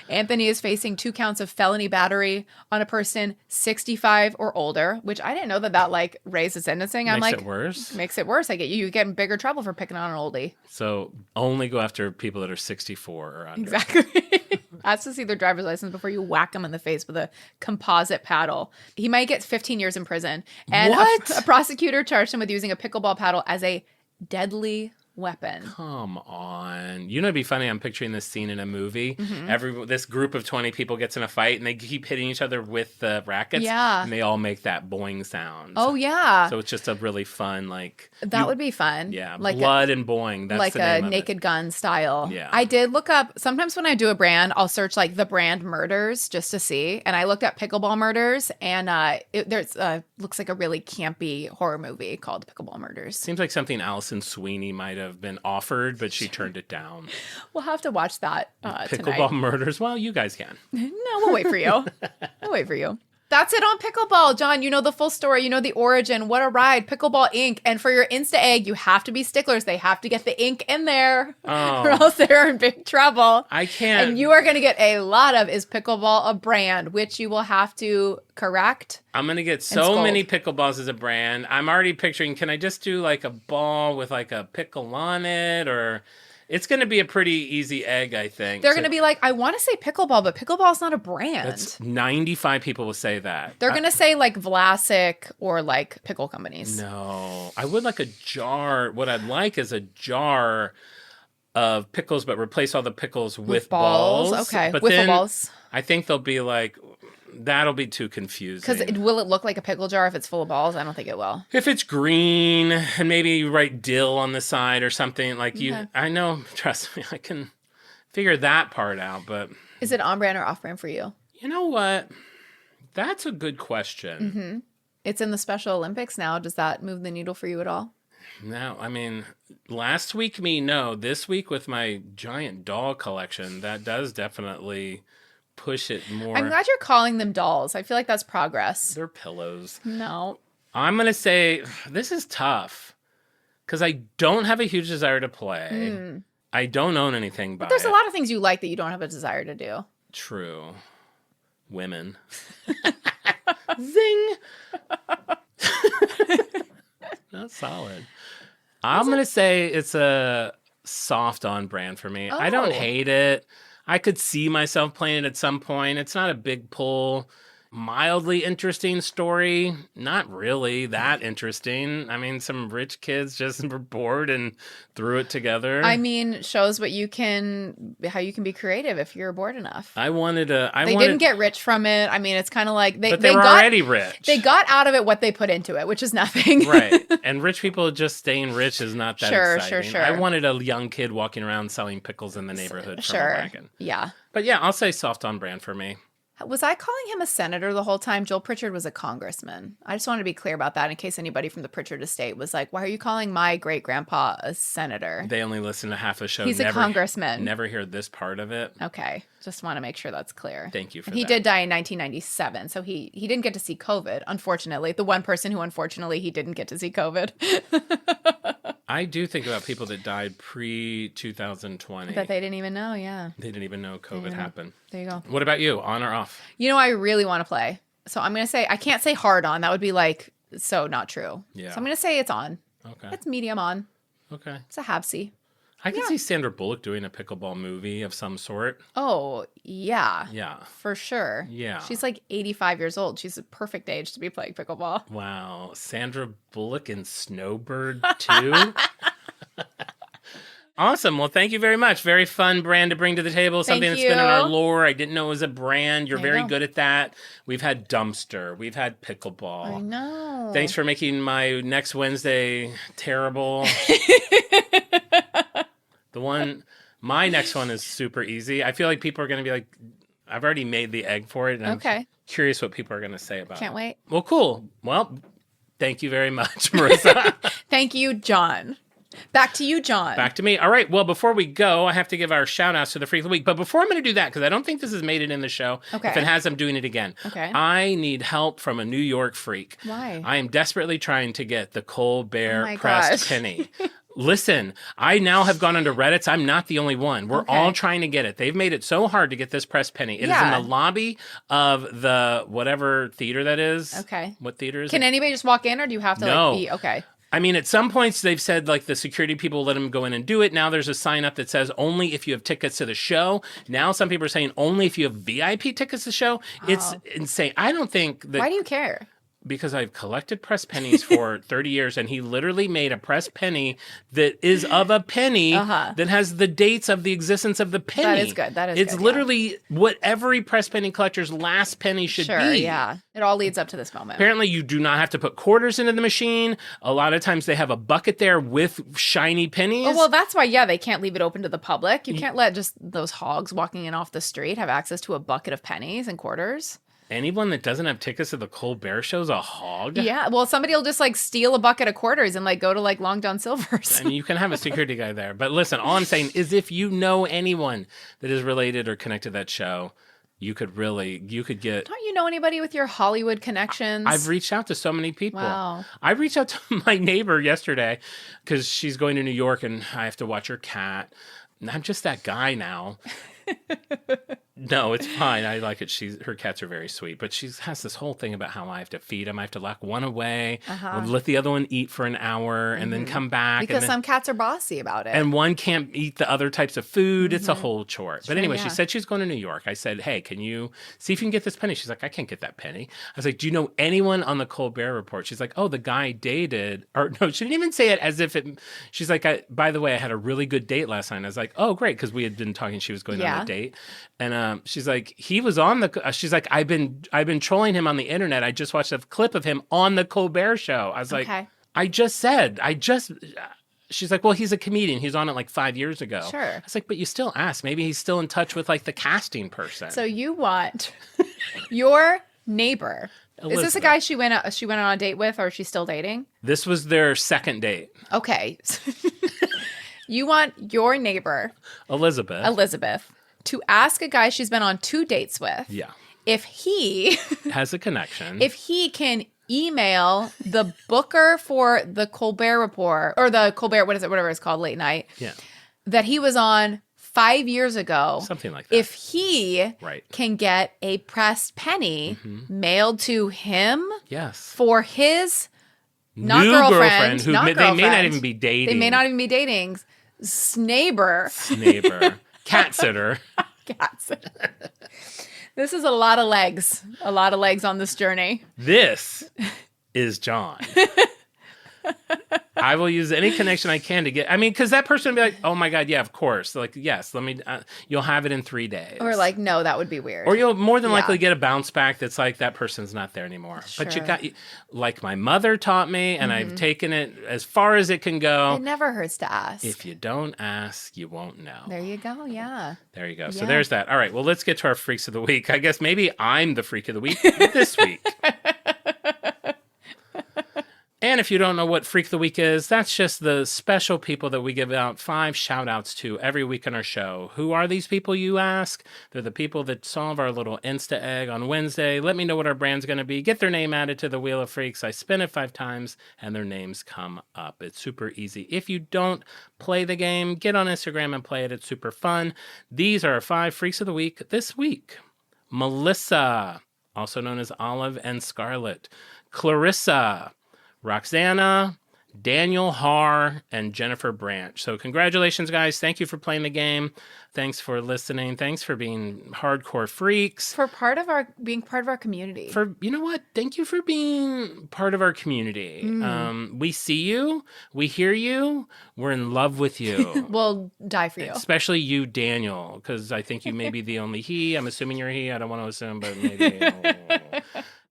Anthony is facing 2 counts of felony battery on a person 65 or older, which I didn't know that like raises sentencing. I'm like, Makes it worse? Makes it worse. I get you get in bigger trouble for picking on an oldie. So only go after people that are 64 or under. Exactly. Ask to see their driver's license before you whack them in the face with a composite paddle. He might get 15 years in prison. And What? A prosecutor charged him with using a pickleball paddle as a deadly weapon. Come on. You know, it'd be funny. I'm picturing this scene in a movie. Mm-hmm. This group of 20 people gets in a fight and they keep hitting each other with the rackets. Yeah. And they all make that boing sound. Oh, yeah. So it's just a really fun, That would be fun. Yeah. Like blood and boing. That's like the name a of Naked it. Gun style. Yeah. I did look up, sometimes when I do a brand, I'll search like the brand murders just to see. And I looked at Pickleball Murders and there's looks like a really campy horror movie called Pickleball Murders. Seems like something Alison Sweeney might have been offered, but she turned it down. We'll have to watch that Pickleball tonight. Murders. Well, you guys can. No, we'll wait for you. We'll wait for you. That's it on pickleball. John, you know the full story. You know the origin. What a ride. Pickleball Inc. And for your Insta egg, you have to be sticklers. They have to get the ink in there Oh. or else they're in big trouble. I can't. And you are going to get a lot of Is Pickleball a Brand, which you will have to correct. I'm going to get so scold. many pickleballs as a brand. I'm already picturing, can I just do like a ball with like a pickle on it? Or it's going to be a pretty easy egg, I think. They're going to be like, I want to say pickleball, but pickleball is not a brand. That's 95 people will say that. They're going to say like Vlasic or like pickle companies. No. I would like a jar. What I'd like is a jar of pickles, but replace all the pickles with balls. Okay, But wiffle then balls. I think they'll be like, That'll be too confusing. Because will it look like a pickle jar if it's full of balls? I don't think it will. If it's green and maybe you write dill on the side or something like I know, trust me, I can figure that part out, but. Is it on brand or off brand for you? You know what? That's a good question. Mm-hmm. It's in the Special Olympics now. Does that move the needle for you at all? No, I mean, last week no. This week with my giant doll collection, that does definitely push it more. I'm glad you're calling them dolls. I feel like that's progress. They're pillows. No. I'm going to say this is tough because I don't have a huge desire to play. I don't own anything by it. But there's a lot of things you like that you don't have a desire to do. True. Women. Zing. That's solid. I'm going to say it's a soft on brand for me. I don't hate it. I could see myself playing it at some point. It's not a big pull. Mildly interesting story. Not really that interesting. I mean, some rich kids just were bored and threw it together. I mean, shows how you can be creative if you're bored enough. They didn't get rich from it. I mean, it's kind of like they were already rich. They got out of it what they put into it, which is nothing. Right. And rich people just staying rich is not that exciting. Sure. I wanted a young kid walking around selling pickles in the neighborhood from a wagon. Yeah. But yeah, I'll say soft on brand for me. Was I calling him a senator the whole time? Joel Pritchard was a congressman. I just wanted to be clear about that in case anybody from the Pritchard estate was like, why are you calling my great-grandpa a senator? They only listen to half a show. He's a congressman. Never hear this part of it. Okay. Just want to make sure that's clear. Thank you for that. He did die in 1997, so he didn't get to see COVID, unfortunately. The one person who, unfortunately, he didn't get to see COVID. I do think about people that died pre-2020. That they didn't even know, yeah. They didn't even know COVID happened. There you go. What about you? On or off? You know, I really want to play. So I'm going to say, I can't say hard on. That would be like, so not true. Yeah. So I'm going to say it's on. Okay. It's medium on. Okay. It's a have-see. I can see Sandra Bullock doing a pickleball movie of some sort. Oh, yeah. Yeah. For sure. Yeah. She's like 85 years old. She's a perfect age to be playing pickleball. Wow. Sandra Bullock in Snowbird 2? Awesome. Well, thank you very much. Very fun brand to bring to the table. Something that's been in our lore. I didn't know it was a brand. You're very good at that. We've had Dumpster. We've had Pickleball. I know. Thanks for making my next Wednesday terrible. My next one is super easy. I feel like people are going to be like, I've already made the egg for it. And I'm curious what people are going to say about it. Can't wait. Well, cool. Well, thank you very much, Marisa. Thank you, Jon. Back to you, Jon. Back to me. All right. Well, before we go, I have to give our shout outs to the Freak of the Week. But before I'm going to do that, because I don't think this has made it in the show. Okay. If it has, I'm doing it again. Okay. I need help from a New York freak. Why? I am desperately trying to get the Colbert pressed penny. Listen, I now have gone onto Reddit. I'm not the only one. We're all trying to get it. They've made it so hard to get this pressed penny. It is in the lobby of the whatever theater that is. Okay. What theater is it? Can anybody just walk in, or do you have to be okay? I mean, at some points they've said like the security people let them go in and do it. Now there's a sign up that says only if you have tickets to the show. Now some people are saying only if you have VIP tickets to the show. Oh. It's insane. I don't think that. Why do you care? Because I've collected pressed pennies for 30 years, and he literally made a pressed penny that is of a penny that has the dates of the existence of the penny. That is good. It's literally what every pressed penny collector's last penny should be. Sure, yeah. It all leads up to this moment. Apparently, you do not have to put quarters into the machine. A lot of times they have a bucket there with shiny pennies. Oh, well, that's why, they can't leave it open to the public. You can't let just those hogs walking in off the street have access to a bucket of pennies and quarters. Anyone that doesn't have tickets to the Colbert Show's a hog? Yeah, well, somebody will just steal a bucket of quarters and go to Long John Silver's. And you can have a security guy there. But listen, all I'm saying is if you know anyone that is related or connected to that show, you could get... Don't you know anybody with your Hollywood connections? I've reached out to so many people. Wow. I reached out to my neighbor yesterday because she's going to New York and I have to watch her cat. And I'm just that guy now. No, it's fine. I like it. Her cats are very sweet, but she has this whole thing about how I have to feed them. I have to lock one away, let the other one eat for an hour, and then come back. Because some cats are bossy about it. And one can't eat the other types of food. It's a whole chore. But anyway, she said she's going to New York. I said, hey, can you see if you can get this penny? She's like, I can't get that penny. I was like, do you know anyone on the Colbert Report? She's like, oh, the guy dated. Or no, she didn't even say it as if it. She's like, by the way, I had a really good date last night. I was like, oh, great, because we had been talking. She was going on a date. And she's like, he was on the. She's like, I've been trolling him on the internet. I just watched a clip of him on the Colbert Show. I was like, She's like, well, he's a comedian. He's on it like 5 years ago. Sure. I was like, but you still ask. Maybe he's still in touch with like the casting person. So you want your neighbor. Elizabeth. Is this a guy she went on a date with, or is she still dating? This was their second date. Okay. You want your neighbor, Elizabeth, to ask a guy she's been on 2 dates with. Yeah. If he has a connection. If he can email the booker for the Colbert Report, or the Colbert, whatever it's called, late night. Yeah. That he was on 5 years ago. Something like that. If he can get a pressed penny mailed to him. Yes. For his new girlfriend who they may not even be dating. They may not even be dating. Snaber. Cat sitter. Cat sitter. This is a lot of legs. A lot of legs on this journey. This is Jon. I will use any connection I can to get. I mean, because that person would be like, "Oh my God, yeah, of course." Like, yes, let me. You'll have it in 3 days. Or like, no, that would be weird. Or you'll more than likely get a bounce back that's like that person's not there anymore. Sure. But you got, like my mother taught me, and I've taken it as far as it can go. It never hurts to ask. If you don't ask, you won't know. There you go. Yeah. There you go. So there's that. All right. Well, let's get to our freaks of the week. I guess maybe I'm the freak of the week this week. And if you don't know what Freak of the Week is, that's just the special people that we give out 5 shout-outs to every week on our show. Who are these people, you ask? They're the people that solve our little Insta egg on Wednesday. Let me know what our brand's going to be. Get their name added to the Wheel of Freaks. I spin it 5 times, and their names come up. It's super easy. If you don't play the game, get on Instagram and play it. It's super fun. These are our 5 Freaks of the Week this week. Melissa, also known as Olive and Scarlet. Clarissa. Roxana, Daniel Haar, and Jennifer Branch. So congratulations, guys. Thank you for playing the game. Thanks for listening. Thanks for being hardcore freaks. For being part of our community. You know what? Thank you for being part of our community. We see you. We hear you. We're in love with you. We'll die for you. Especially you, Daniel, because I think you may be the only he. I'm assuming you're he. I don't want to assume, but maybe.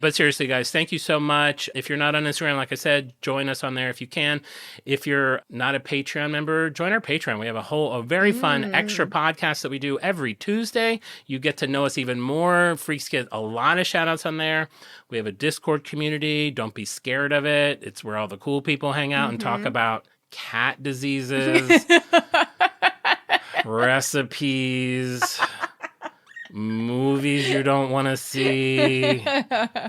But seriously, guys, thank you so much. If you're not on Instagram, like I said, join us on there if you can. If you're not a Patreon member, join our Patreon. We have a very fun extra podcast that we do every Tuesday. You get to know us even more. Freaks get a lot of shout outs on there. We have a Discord community. Don't be scared of it. It's where all the cool people hang out and talk about cat diseases, recipes, movies you don't want to see,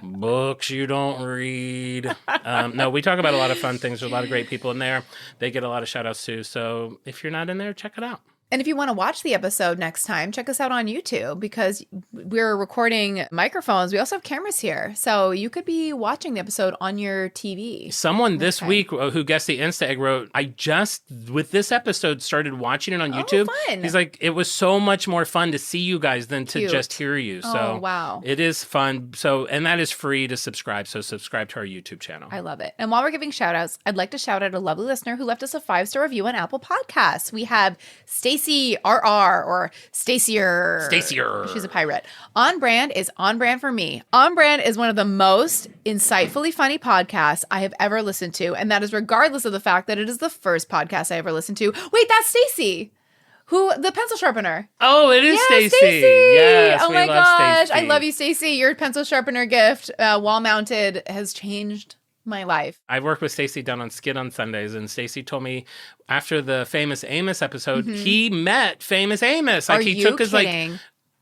books you don't read. No, we talk about a lot of fun things. There's a lot of great people in there. They get a lot of shout outs too. So if you're not in there, check it out. And if you want to watch the episode next time, check us out on YouTube because we're recording microphones. We also have cameras here. So you could be watching the episode on your TV. Someone this week who guessed the Insta egg wrote, I just, with this episode, started watching it on YouTube. Fun. He's like, it was so much more fun to see you guys than to just hear you. So wow. It is fun. So, and that is free to subscribe. So subscribe to our YouTube channel. I love it. And while we're giving shout outs, I'd like to shout out a lovely listener who left us a 5-star review on Apple Podcasts. We have Stacy RR or Stacier. She's a pirate. On Brand is On Brand for me. On Brand is one of the most insightfully funny podcasts I have ever listened to. And that is regardless of the fact that it is the first podcast I ever listened to. Wait, that's Stacy. Who, the pencil sharpener. Oh, it is Stacy. Yes, oh my gosh. Stacey. I love you, Stacy. Your pencil sharpener gift, wall mounted, has changed my life. I worked with Stacy down on Skid on Sundays, and Stacy told me after the Famous Amos episode, he met Famous Amos. Like he took his like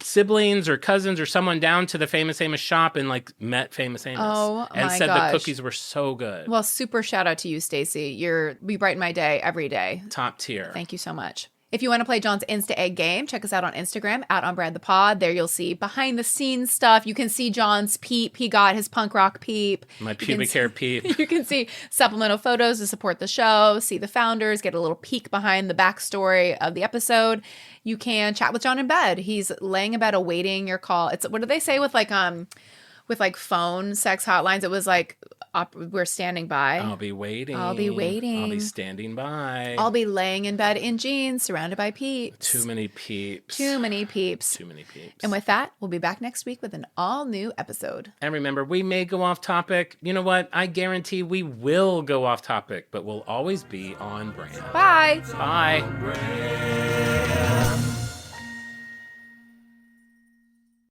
siblings or cousins or someone down to the Famous Amos shop and like met Famous Amos. Oh my and said gosh. the cookies were so good. Well, super shout out to you, Stacy. We brighten my day every day. Top tier. Thank you so much. If you want to play Jon's Insta Egg game, check us out on Instagram at OnBrandThePod. There you'll see behind the scenes stuff. You can see Jon's peep. He got his punk rock peep. My pubic hair peep. You can see supplemental photos to support the show, see the founders, get a little peek behind the backstory of the episode. You can chat with Jon in bed. He's laying in bed awaiting your call. It's what do they say with like phone sex hotlines? It was like we're standing by. I'll be waiting. I'll be waiting. I'll be standing by. I'll be laying in bed in jeans, surrounded by peeps. Too many peeps. Too many peeps. Too many peeps. And with that, we'll be back next week with an all-new episode. And remember, we may go off topic. You know what? I guarantee we will go off topic, but we'll always be on brand. Bye. Bye.